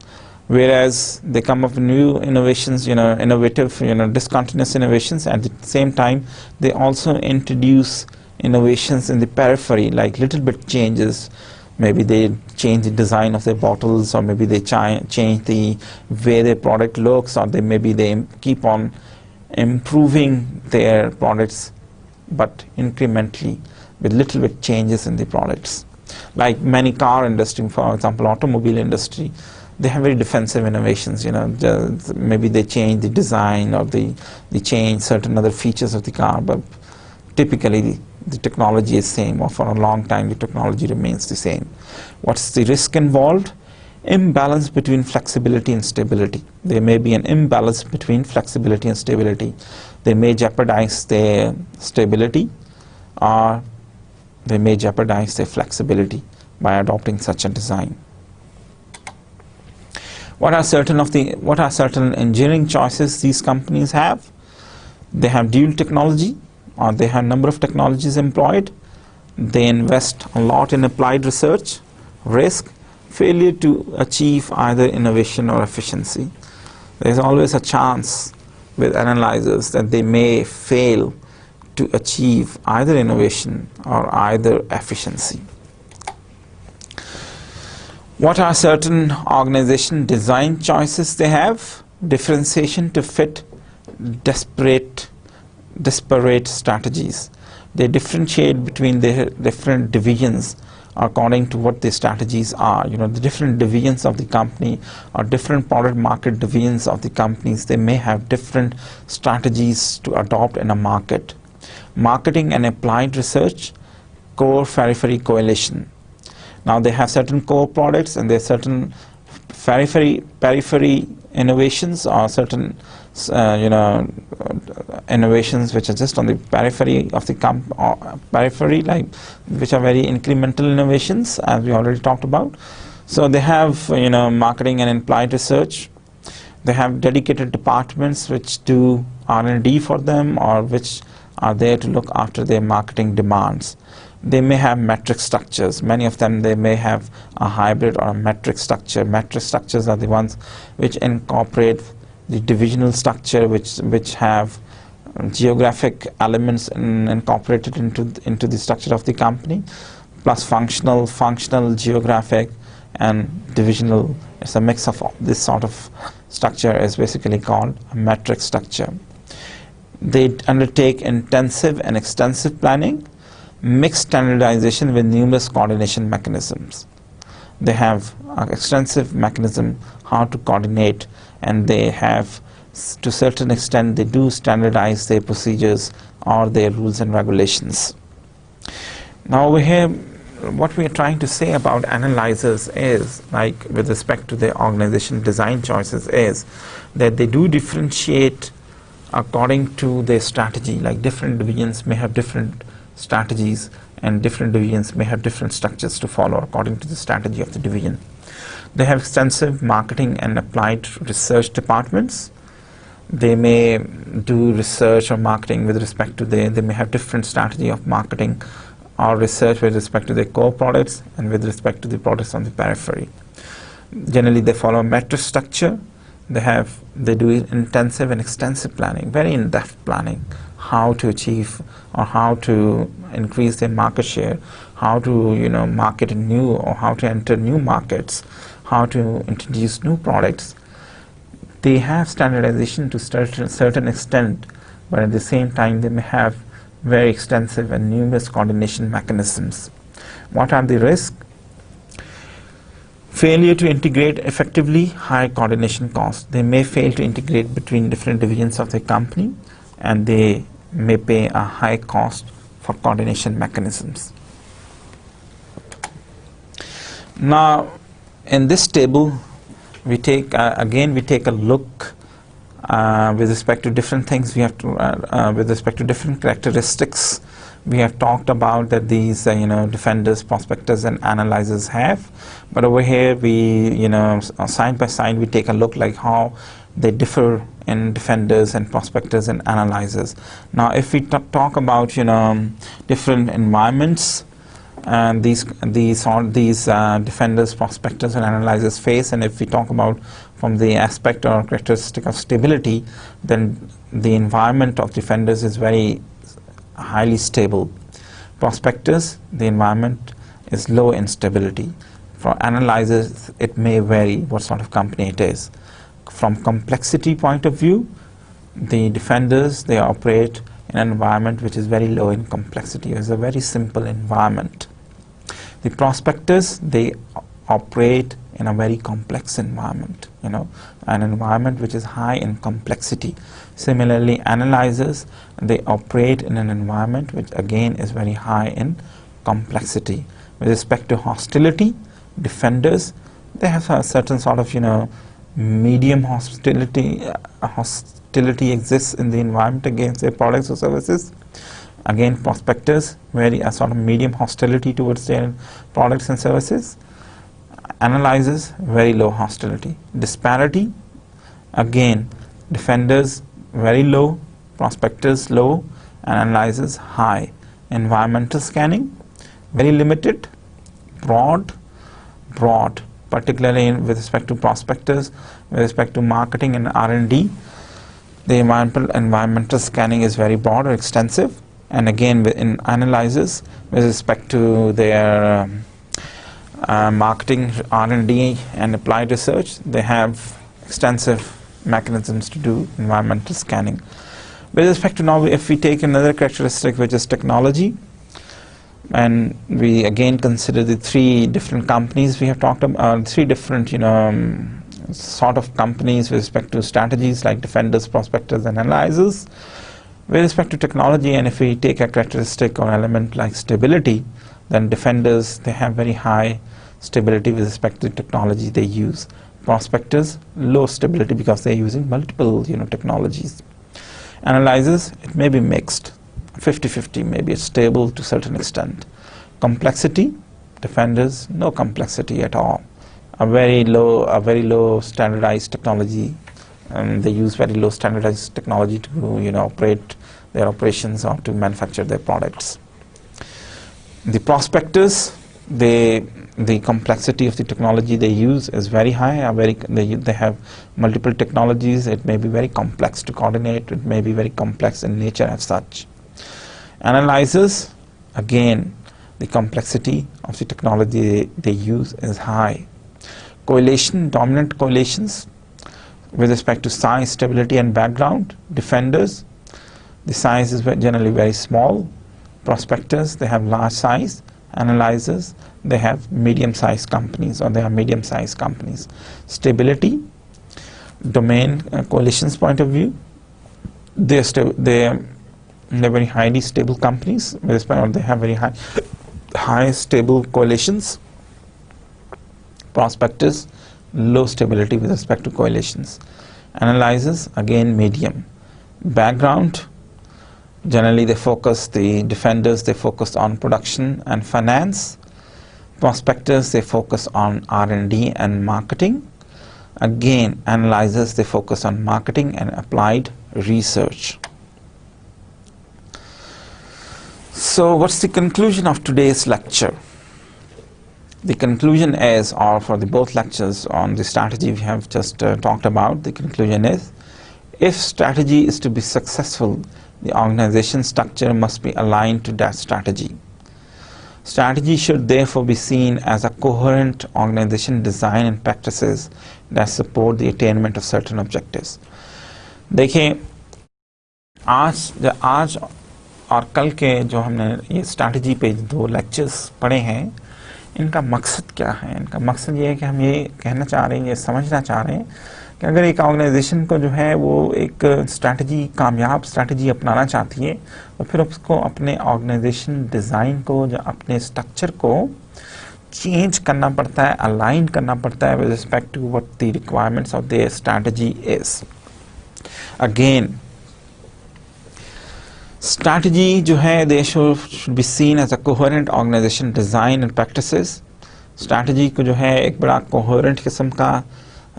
whereas they come up with new innovations, you know, innovative, you know, discontinuous innovations. At the same time, they also introduce innovations in the periphery, like little bit changes. Maybe they change the design of their bottles, or maybe they change the way their product looks, or maybe they keep on improving their products, but incrementally, with little bit changes in the products. Like many car industry, for example, automobile industry, they have very defensive innovations. You know, maybe they change the design, or they change certain other features of the car, but typically the technology is same, or for a long time the technology remains the same. What's the risk involved? Imbalance between flexibility and stability. There may be an imbalance between flexibility and stability. They may jeopardize their stability, or they may jeopardize their flexibility by adopting such a design. What are certain engineering choices these companies have? They have dual technology, or they have number of technologies employed. They invest a lot in applied research. Risk: failure to achieve either innovation or efficiency. There's always a chance with analyzers that they may fail to achieve either innovation or either efficiency. What are certain organization design choices they have? Differentiation to fit disparate strategies. They differentiate between the different divisions according to what the strategies are. You know, the different divisions of the company, or different product market divisions of the companies, they may have different strategies to adopt in a market. Marketing and applied research, core periphery coalition. Now they have certain core products, and there are certain periphery innovations, or certain innovations which are just on the periphery of the periphery, like which are very incremental innovations, as we already talked about. So they have, you know, marketing and applied research. They have dedicated departments which do R&D for them, or which are there to look after their marketing demands. They may have metric structures. Many of them, they may have a hybrid or a metric structure. Metric structures are the ones which incorporate the divisional structure, which have geographic elements incorporated into the structure of the company, plus functional, geographic, and divisional. It's a mix of this sort of structure is basically called a metric structure. They undertake intensive and extensive planning, mixed standardization with numerous coordination mechanisms. They have an extensive mechanism how to coordinate, and they have, to a certain extent, they do standardize their procedures or their rules and regulations. Now over here, what we are trying to say about analyzers is, like with respect to their organization design choices, is that they do differentiate according to their strategy. Like different divisions may have different strategies, and different divisions may have different structures to follow according to the strategy of the division. They have extensive marketing and applied research departments. They may do research or marketing with respect to they may have different strategy of marketing or research with respect to their core products and with respect to the products on the periphery. Generally, they follow a metric structure. They do intensive and extensive planning, very in-depth planning, how to achieve or how to increase their market share, how to market in new, or how to enter new markets, how to introduce new products. They have standardization to a certain extent, but at the same time they may have very extensive and numerous coordination mechanisms. What are the risks? Failure to integrate effectively, high coordination costs. They may fail to integrate between different divisions of the company, and they may pay a high cost for coordination mechanisms. Now, in this table, we take a look with respect to different things. We have to with respect to different characteristics. We have talked about that these defenders, prospectors, and analyzers have, but over here we side by side we take a look like how they differ in defenders and prospectors and analyzers. Now, if we talk about different environments and these defenders, prospectors, and analyzers face, and if we talk about from the aspect or characteristic of stability, then the environment of defenders is very highly stable. Prospectors, the environment is low in stability. For analyzers, it may vary what sort of company it is. From complexity point of view, the defenders, they operate in an environment which is very low in complexity. It's a very simple environment. The prospectors, they operate in a very complex environment, an environment which is high in complexity. Similarly, analyzers, they operate in an environment which again is very high in complexity. With respect to hostility, defenders, they have a certain sort of medium hostility exists in the environment against their products or services. Again, prospectors, very a sort of medium hostility towards their products and services. Analyzers, very low hostility. Disparity, again, defenders very low, prospectors low, and analyzers high. Environmental scanning, very limited. Broad, particularly with respect to prospectors, with respect to marketing and R&D. The environmental scanning is very broad or extensive. And again, in analyzers, with respect to their marketing, R&D, and applied research, they have extensive mechanisms to do environmental scanning. With respect to now, if we take another characteristic, which is technology, and we again consider the three different companies we have talked about, three different sort of companies with respect to strategies like defenders, prospectors, and analyzers. With respect to technology, and if we take a characteristic or element like stability, then defenders, they have very high stability with respect to the technology they use. Prospectors, low stability because they're using multiple technologies. Analyzers, it may be mixed, 50-50, maybe it's stable to a certain extent. Complexity, defenders, no complexity at all. A very low standardized technology they use very low standardized technology to operate their operations or to manufacture their products. The prospectors, the complexity of the technology they use is very high. They have multiple technologies. It may be very complex to coordinate. It may be very complex in nature as such. Analyzers, again, the complexity of the technology they use is high. Correlation, dominant correlations with respect to size, stability and background. Defenders, the size is generally very small. Prospectors, they have large size. Analyzers, they have medium-sized companies, or they are medium-sized companies. Stability, domain coalitions point of view, they're very highly stable companies, or they have very high stable coalitions. Prospectors, low stability with respect to coalitions. Analyzers, again medium. Background, generally the defenders, they focus on production and finance. Prospectors, they focus on R&D and marketing. Again, analyzers, they focus on marketing and applied research. So what's the conclusion of today's lecture? The conclusion is, or for the both lectures on the strategy we have just talked about, the conclusion is, if strategy is to be successful, the organization structure must be aligned to that strategy. Strategy should therefore be seen as a coherent organization design and practices that support the attainment of certain objectives. देखिए, आज और कल के जो हमने ये strategy पे 2 lectures पढ़े हैं, इनका मकसद क्या है? इनका मकसद ये है कि हम ये कहना चाह रहे हैं, ये समझना चाह रहे हैं कि अगर एक ऑर्गेनाइजेशन को जो है वो एक स्ट्रैटेजी, कामयाब स्ट्रैटेजी अपनाना चाहती है, तो फिर उसको अपने ऑर्गेनाइजेशन डिज़ाइन को, जो अपने स्ट्रक्चर को चेंज करना पड़ता है, अलाइन करना पड़ता है with respect to what the requirements of the strategy is. Again, strategy जो है they should be seen as a coherent organisation design and practices. Strategy को जो है एक बड़ा कोहेरेंट किस्म का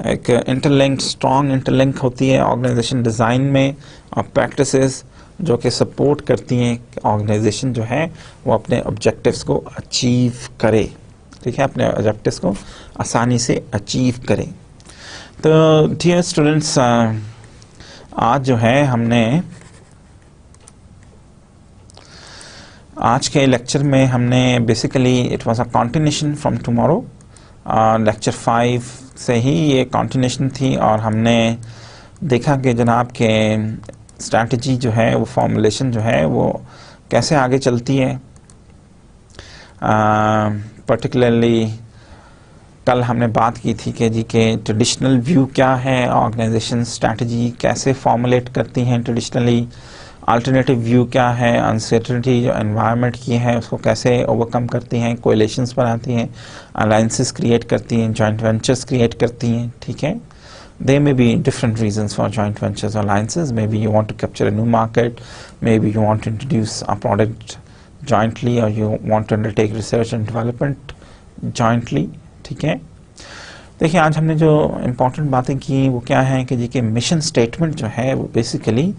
एक इंटरलिंक, स्ट्रॉन्ग इंटरलिंक होती है ऑर्गेनाइजेशन डिज़ाइन में, और प्रैक्टिसेस जो कि सपोर्ट करती हैं कि ऑर्गेनाइजेशन जो है वो अपने ऑब्जेक्टिव्स को अचीव करे. ठीक है, अपने ऑब्जेक्टिव्स को आसानी से अचीव करे. तो डियर स्टूडेंट्स, आज जो है हमने आज के लेक्चर में हमने basically it was a continuation from tomorrow. Lecture 5 से ही ये कंटिन्यूएशन थी, और हमने देखा कि जनाब के स्ट्रैटेजी जो है वो फॉर्मुलेशन जो है वो कैसे आगे चलती है. पर्टिकुलरली कल हमने बात की थी कि जी के ट्रेडिशनल व्यू क्या है, ऑर्गेनाइजेशन स्ट्रैटेजी कैसे फॉर्मुलेट करती हैं ट्रेडिशनली, अल्टरनेटिव व्यू क्या है, अनसर्टेनिटी जो एनवायरनमेंट की है उसको कैसे ओवरकम करती हैं, कोएलिशंस बनाती हैं, अलायंसेस क्रिएट करती हैं, जॉइंट वेंचर्स क्रिएट करती हैं. ठीक है, there may be different reasons for joint ventures or alliances. Maybe you want to capture a new market, maybe you want to introduce a product jointly, or you want to undertake research and development jointly. ठीक है, देखिए आज हमने जो important बातें की वो क्या है कि जी के मिशन स्टेटमेंट जो है वो बेसिकली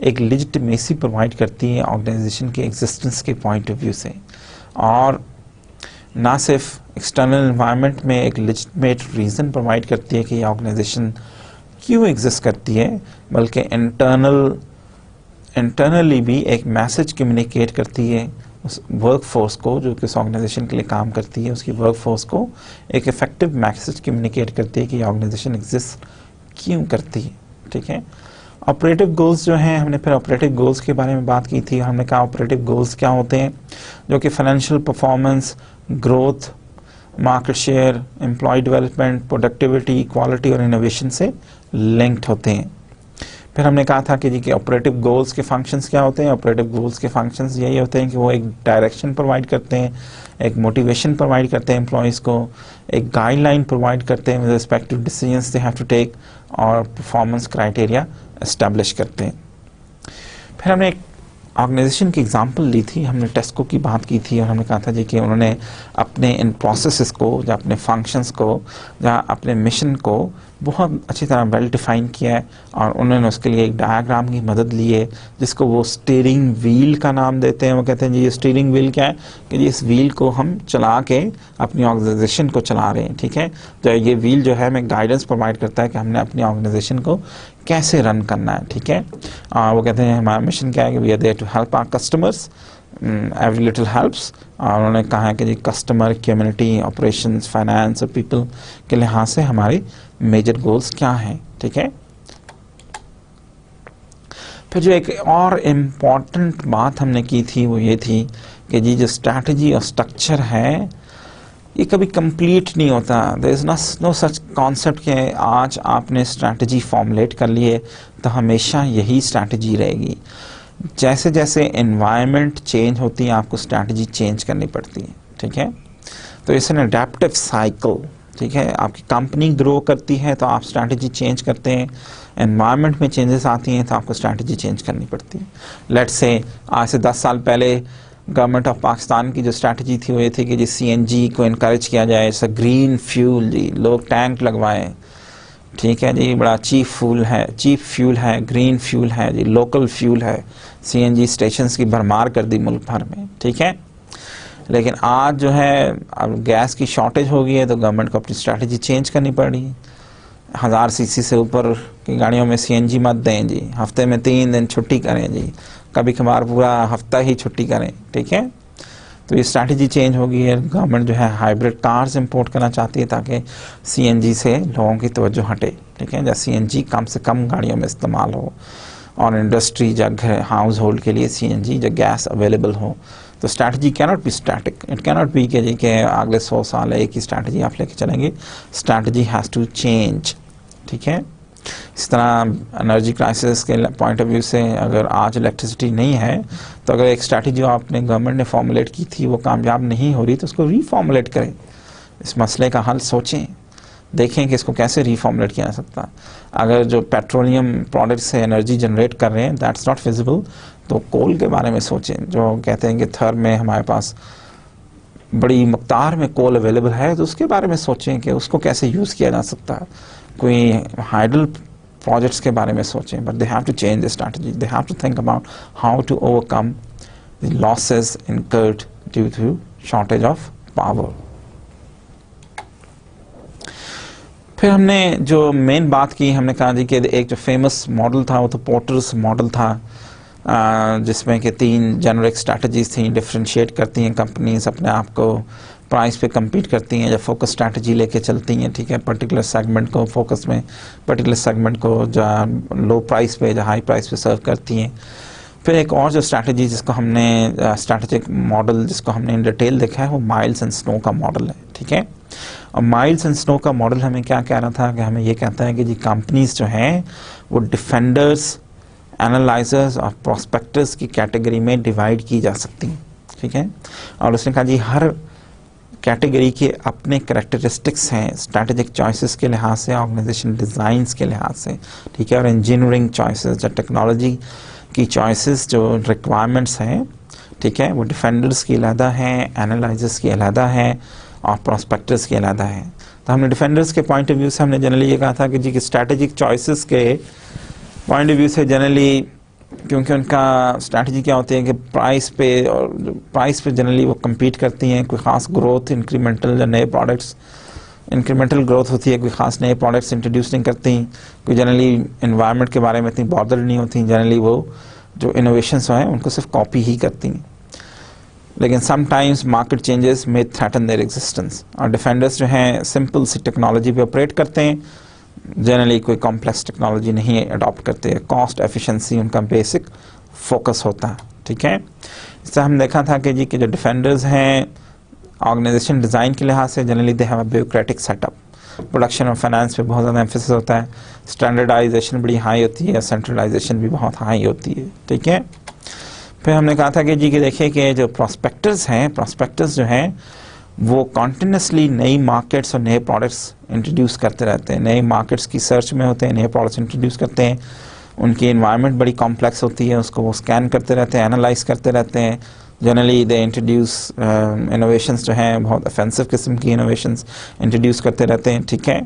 एक लेजिटिमेसी प्रोवाइड करती है ऑर्गेनाइजेशन के एग्जिस्टेंस के पॉइंट ऑफ व्यू से, और ना सिर्फ एक्सटर्नल एनवायरनमेंट में एक लेजिटिमेट रीज़न प्रोवाइड करती है कि ये ऑर्गेनाइजेशन क्यों एग्जिस्ट करती है, बल्कि इंटरनली भी एक मैसेज कम्युनिकेट करती है उस वर्क फोर्स को जो कि उस ऑर्गेनाइजेशन के लिए काम करती है, उसकी वर्क फोर्स को एक इफेक्टिव मैसेज कम्युनिकेट करती है कि ये ऑर्गेनाइजेशन एग्जिस्ट क्यों करती है. ठीक है, ऑपरेटिव गोल्स जो हैं, हमने फिर ऑपरेटिव गोल्स के बारे में बात की थी. हमने कहा ऑपरेटिव गोल्स क्या होते हैं, जो कि financial performance, growth, market share, employ development, productivity, quality और इनोवेशन से लिंक्ड होते हैं. फिर हमने कहा था कि जी के ऑपरेटिव गोल्स के फंक्शंस क्या होते हैं. ऑपरेटिव गोल्स के फंक्शंस यही होते हैं कि वो एक डायरेक्शन प्रोवाइड करते हैं, एक मोटिवेशन प्रोवाइड करते हैं एम्प्लॉयज़ को, एक गाइडलाइन प्रोवाइड करते हैं with respect to decisions they have to take, और परफॉर्मेंस क्राइटेरिया एस्टेब्लिश करते हैं. फिर हमने एक ऑर्गेनाइजेशन की एग्जांपल ली थी, हमने टेस्को की बात की थी, और हमने कहा था जी कि उन्होंने अपने इन प्रोसेसेस को, या अपने फंक्शंस को, या अपने मिशन को बहुत अच्छी तरह वेल डिफाइन किया है, और उन्होंने उसके लिए एक डायग्राम की मदद ली है जिसको वो स्टीयरिंग व्हील का नाम देते हैं। वो कहते हैं जी ये स्टीयरिंग व्हील क्या है कि जी इस व्हील को हम चला के अपनी ऑर्गेनाइजेशन को चला रहे हैं, ठीक है। तो ये व्हील जो है हमें गाइडेंस प्रोवाइड करता है कि हमने अपनी ऑर्गेनाइजेशन को कैसे रन करना है, ठीक है। वो कहते हैं हमारा मिशन क्या है कि we are there to help our customers, every little helps. और उन्होंने कहा है कि जी कस्टमर, कम्युनिटी, ऑपरेशंस, फाइनेंस और पीपल के लिहाज से हमारे मेजर गोल्स क्या हैं, ठीक है। फिर जो एक और इम्पॉर्टेंट बात हमने की थी वो ये थी कि जी जो स्ट्रैटेजी और स्ट्रक्चर है ये कभी कंप्लीट नहीं होता। There is no such concept कि आज आपने स्ट्रैटेजी फॉर्मुलेट कर ली है तो हमेशा यही स्ट्रैटेजी रहेगी। जैसे जैसे एनवायरनमेंट चेंज होती है आपको स्ट्रैटेजी चेंज करनी पड़ती है, ठीक है। तो इट्स एन अडैप्टिव साइकिल, ठीक है। आपकी कंपनी ग्रो करती है तो आप स्ट्रैटेजी चेंज करते हैं, एनवायरनमेंट में चेंजेस आती हैं तो आपको स्ट्रैटेजी चेंज करनी पड़ती है। लेट्स से आज से 10 साल पहले गवर्नमेंट ऑफ पाकिस्तान की जो स्ट्रैटेजी थी वो ये थी कि जी सीएनजी को इनकरेज किया जाए, इट्स अ ग्रीन फ्यूल, जी लोग टैंक लगवाएं, ठीक है जी, बड़ा चीप फ्यूल है, ग्रीन फ्यूल है जी, लोकल फ्यूल है, सीएनजी स्टेशंस की भरमार कर दी मुल्क भर में, ठीक है। लेकिन आज जो है अब गैस की शॉर्टेज हो गई है तो गवर्नमेंट को अपनी स्ट्रैटेजी चेंज करनी पड़ रही है। 1000 सीसी से ऊपर की गाड़ियों में सीएनजी मत दें जी, हफ्ते में 3 दिन छुट्टी करें जी, कभी कभार पूरा हफ्ता ही छुट्टी करें, ठीक है। तो ये स्ट्रैटेजी चेंज हो गई है। गवर्नमेंट जो है हाइब्रिड कार्स इंपोर्ट करना चाहती है ताकि सीएनजी से लोगों की तवज्जो हटे, ठीक है, या सीएनजी कम से कम गाड़ियों में इस्तेमाल हो, और इंडस्ट्री या घर हाउस होल्ड के लिए सीएनजी या गैस अवेलेबल हो। तो strategy cannot be static, it cannot be कि जी के अगले 100 साल एक ही स्ट्रैटेजी आप लेके चलेंगे। स्ट्रैटेजी हैज़ टू चेंज, ठीक है। इस तरह एनर्जी क्राइसिस के पॉइंट ऑफ व्यू से अगर आज इलेक्ट्रिसिटी नहीं है तो अगर एक स्ट्रैटेजी जो आपने गवर्नमेंट ने फॉर्मुलेट की थी वो कामयाब नहीं हो रही तो उसको रीफॉर्मुलेट करें, इस मसले का हल सोचें, देखें कि इसको कैसे रीफॉर्मुलेट किया जा सकता है। अगर जो पेट्रोलियम प्रोडक्ट से एनर्जी जनरेट कर रहे हैं दैट्स नॉट फिजिबल तो कोल के बारे में सोचें। जो कहते हैं कि थर में हमारे पास बड़ी मकदार में कोल अवेलेबल है तो उसके बारे में सोचें कि उसको कैसे यूज़ किया जा सकता है। कोई हाइडल प्रोजेक्ट्स के बारे में सोचें, but they have to change the strategy, they have to think about how to overcome the losses incurred due to shortage of power. फिर हमने जो मेन बात की, हमने कहा जी कि एक जो फेमस मॉडल था वो तो पोर्टर्स मॉडल था, जिसमें कि 3 जेनरिक स्ट्रैटेजीज थी, डिफ्रेंशिएट करती हैं कंपनीज अपने आप को, प्राइस पे compete करती हैं या फोकस स्ट्रैटेजी लेके चलती हैं, ठीक है। पर्टिकुलर सेगमेंट को फोकस में, पर्टिकुलर सेगमेंट को जो लो प्राइस पे या हाई प्राइस पे सर्व करती हैं। फिर एक और जो स्ट्रैटेजी जिसको हमने स्ट्रैटेजिक मॉडल जिसको हमने इन डिटेल देखा है वो माइल्स एंड स्नो का मॉडल है, ठीक है। और माइल्स एंड स्नो का मॉडल हमें क्या कह रहा था कि हमें ये कहता है कि जी कंपनीज जो हैं वो डिफेंडर्स, एनालाइजर्स और प्रोस्पेक्टर्स की कैटेगरी में डिवाइड की जा सकती हैं, ठीक है। और उसने कहा जी हर कैटेगरी के अपने करैक्टरिस्टिक्स हैं स्ट्रैटेजिक चॉइसेस के लिहाज से, ऑर्गेनाइजेशन डिज़ाइंस के लिहाज से, ठीक है, और इंजीनियरिंग चॉइसेस या टेक्नोलॉजी की चॉइसेस जो रिक्वायरमेंट्स हैं, ठीक है, वो डिफेंडर्स की अलहदा हैं, एनालाइजर्स की अलहदा हैं और प्रोस्पेक्टर्स की अलहदा हैं। तो हमने डिफेंडर्स के पॉइंट ऑफ व्यू से हमने जनरली ये कहा था कि जी कि स्ट्रैटेजिक चॉइसेस के पॉइंट ऑफ व्यू से जनरली, क्योंकि उनका स्ट्रैटेजी क्या होती है कि प्राइस पे जनरली वो compete करती हैं, कोई ख़ास ग्रोथ इंक्रीमेंटल या नए प्रोडक्ट्स, इंक्रीमेंटल ग्रोथ होती है, कोई ख़ास नए प्रोडक्ट्स इंट्रोड्यूस नहीं करती, कोई जनरली एनवायरनमेंट के बारे में इतनी बॉदर नहीं होती, जनरली वो जो इनोवेशंस हैं उनको सिर्फ कॉपी ही करती हैं। लेकिन समटाइम्स मार्केट चेंजेस में थ्रेटन देयर एग्जिस्टेंस, और डिफेंडर्स जो हैं सिंपल सी टेक्नोलॉजी पे ऑपरेट करते हैं, जनरली कोई कॉम्प्लेक्स टेक्नोलॉजी नहीं अडॉप्ट करते, कॉस्ट एफिशिएंसी उनका बेसिक फोकस होता है, ठीक है। इससे हम देखा था कि जी के जो डिफेंडर्स हैं ऑर्गेनाइजेशन डिज़ाइन के लिहाज से generally they have a bureaucratic setup, production और फाइनेंस पे बहुत ज़्यादा एम्फेसिस होता है, स्टैंडर्डाइजेशन बड़ी हाई होती है, सेंट्रलाइजेशन भी बहुत हाई होती है, ठीक है। फिर हमने कहा था कि जी कि देखिए कि जो प्रोस्पेक्टर्स हैं, प्रोस्पेक्टर्स जो हैं वो कॉन्टिन्यूसली नई मार्केट्स और नए प्रोडक्ट्स इंट्रोड्यूस करते रहते हैं, नए मार्केट्स की सर्च में होते हैं, नए प्रोडक्ट्स इंट्रोड्यूस करते हैं, उनकी एनवायरनमेंट बड़ी कॉम्प्लेक्स होती है, उसको वो स्कैन करते रहते हैं, एनालाइज करते रहते हैं, जनरली दे इंट्रोड्यूस इनोवेशंस जो हैं बहुत ऑफेंसिव किस्म की इनोवेशंस इंट्रोड्यूस करते रहते हैं, ठीक है।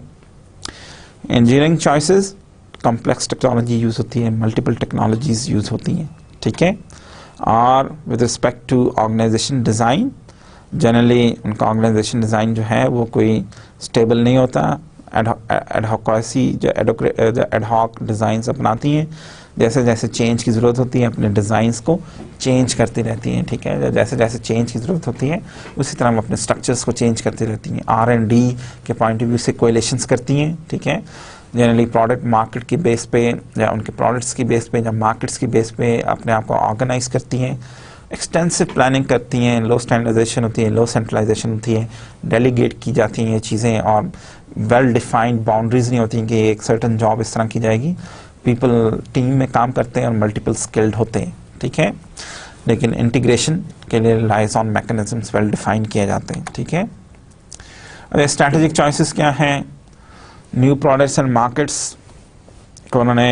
Engineering choices, complex technology use होती है, मल्टीपल टेक्नोलॉजीज़ यूज़ होती हैं, ठीक है। और with respect to organisation design, generally उनका ऑर्गेनाइजेशन डिज़ाइन जो है वो कोई स्टेबल नहीं होता, एडहॉकसी जो एडहॉक डिज़ाइंस अपनाती हैं, जैसे जैसे चेंज की ज़रूरत होती है अपने डिज़ाइंस को चेंज करती रहती हैं, ठीक है। जैसे जैसे चेंज की ज़रूरत होती है उसी तरह वो अपने स्ट्रक्चर्स को चेंज करती रहती हैं। R&D के पॉइंट ऑफ व्यू से कोएलिशंस करती हैं, ठीक है। जनरली प्रोडक्ट मार्केट की बेस पे या उनके प्रोडक्ट्स की बेस पे या मार्केट्स की बेस पे अपने आप को ऑर्गेनाइज करती हैं, एक्सटेंसिव प्लानिंग करती हैं, लो स्टैंडर्डाइजेशन होती है, लो सेंट्रलाइजेशन होती है, डेलीगेट की जाती हैं ये चीज़ें, और वेल डिफाइंड बाउंड्रीज नहीं होती कि एक सर्टन जॉब इस तरह की जाएगी। पीपल टीम में काम करते हैं और मल्टीपल स्किल्ड होते हैं, ठीक है। लेकिन इंटीग्रेशन के लिए lies on mechanisms well define किए जाते हैं, ठीक है। अरे स्ट्रैटेजिक चॉइसेस क्या हैं? न्यू प्रोडक्ट्स एंड मार्केट्स को उन्होंने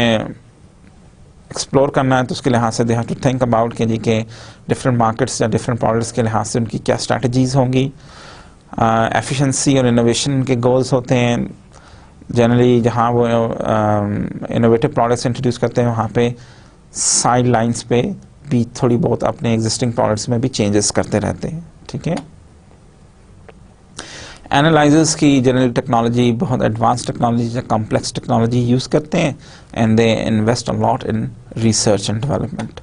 एक्सप्लोर करना है, तो उसके लिहाज से they have to think about कि जी के डिफरेंट मार्केट्स या डिफरेंट प्रोडक्ट्स के लिहाज से उनकी क्या स्ट्रैटेजीज होंगी। एफिशिएंसी और इनोवेशन के गोल्स होते हैं। जनरली जहाँ वो इनोवेटिव प्रोडक्ट्स इंट्रोड्यूस करते हैं वहाँ पे साइड लाइन्स पे भी थोड़ी बहुत अपने एग्जिस्टिंग प्रोडक्ट्स में भी चेंजेस करते रहते हैं, ठीक है। एनालाइजर्स की जनरल टेक्नोलॉजी बहुत एडवांस टेक्नोलॉजी या कॉम्प्लेक्स टेक्नोलॉजी यूज़ करते हैं and they invest a lot in research and development.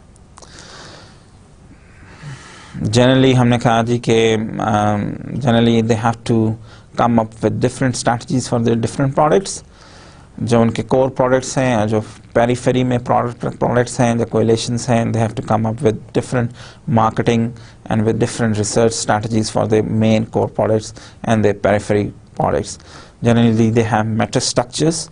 Generally हमने कहा जी कि generally they have to come up with different strategies for the different products. जो उनके कोर प्रोडक्ट्स हैं, जो पेरीफेरी में प्रोडक्ट्स हैं, जो कोएलिशंस हैं, they have to come up with different marketing and with different research strategies for the main core products and the periphery products. Generally they have matrix structures,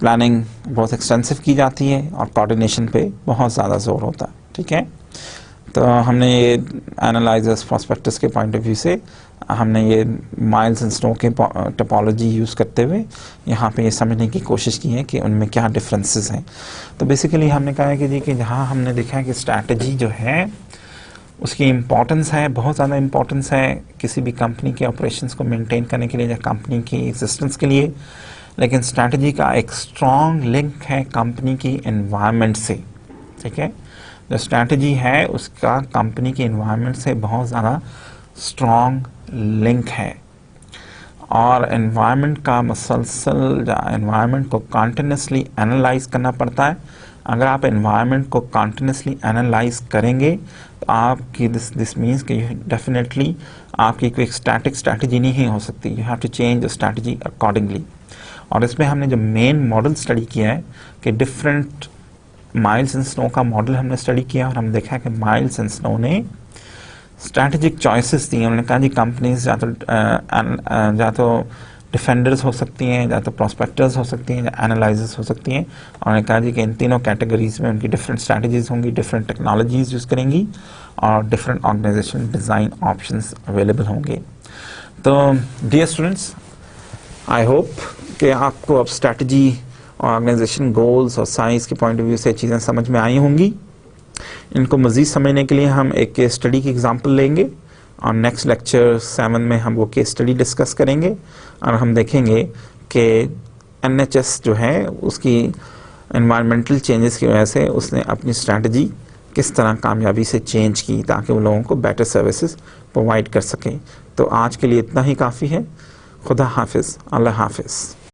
planning बहुत extensive की जाती है और coordination पे बहुत ज़्यादा जोर होता है, ठीक है। तो हमने ये एनालाइजर्स प्रोस्पेक्टर्स के पॉइंट ऑफ व्यू से हमने ये माइल्स एंड स्नो के टोपोलॉजी यूज़ करते हुए यहाँ पे ये समझने की कोशिश की है कि उनमें क्या डिफरेंसेस हैं। तो बेसिकली हमने कहा है कि जी कि जहाँ हमने देखा है कि स्ट्रैटेजी जो है उसकी इम्पोर्टेंस है, बहुत ज़्यादा इम्पोर्टेंस है किसी भी कंपनी के ऑपरेशंस को मेंटेन करने के लिए या कंपनी की एग्जिस्टेंस के लिए। लेकिन स्ट्रैटेजी का एक स्ट्रॉन्ग लिंक है कंपनी की एनवायरनमेंट से, ठीक है। जो स्ट्रैटेजी है उसका कंपनी के एनवायरनमेंट से बहुत ज़्यादा स्ट्रॉन्ग लिंक है, और एनवायरनमेंट का मसलसल एनवायरनमेंट को कंटिन्यूसली एनालाइज करना पड़ता है। अगर आप एनवायरनमेंट को कंटिन्यूसली एनालाइज करेंगे तो आपकी दिस मीन्स कि डेफिनेटली आपकी कोई स्टैटिक स्ट्रैटेजी नहीं हो सकती, you have to change the strategy accordingly. और इसमें हमने जो मेन मॉडल स्टडी किया है कि डिफरेंट माइल्स एंड स्नो का मॉडल हमने स्टडी किया, और हम देखा कि माइल्स एंड स्नो ने स्ट्रैटेजिक चॉइसेस दी। उन्होंने कहा जी कंपनीज या तो डिफेंडर्स हो सकती हैं, या तो प्रोस्पेक्टर्स हो सकती हैं, या एनालाइजर्स हो सकती हैं। और उन्होंने कहा जी कि इन तीनों कैटेगरीज में उनकी डिफरेंट स्ट्रैटेजीज होंगी, डिफरेंट टेक्नोलॉजीज यूज़ करेंगी और different organisation design options available होंगे। तो डियर स्टूडेंट्स, आई होप कि आपको अब स्ट्रैटेजी और ऑर्गेनाइजेशन गोल्स और साइंस के पॉइंट ऑफ व्यू से चीज़ें समझ में आई होंगी। इनको मज़ीद समझने के लिए हम एक केस स्टडी की एग्जांपल लेंगे और नेक्स्ट लेक्चर 7 में हम वो केस स्टडी डिस्कस करेंगे और हम देखेंगे कि NHS जो है उसकी एनवायरमेंटल चेंजेस की वजह से उसने अपनी स्ट्रैटेजी किस तरह कामयाबी से चेंज की ताकि वो लोगों को बेटर सर्विसेज प्रोवाइड कर सकें। तो आज के लिए इतना ही काफ़ी है। खुदा हाफिज़, अल्लाह हाफिज़।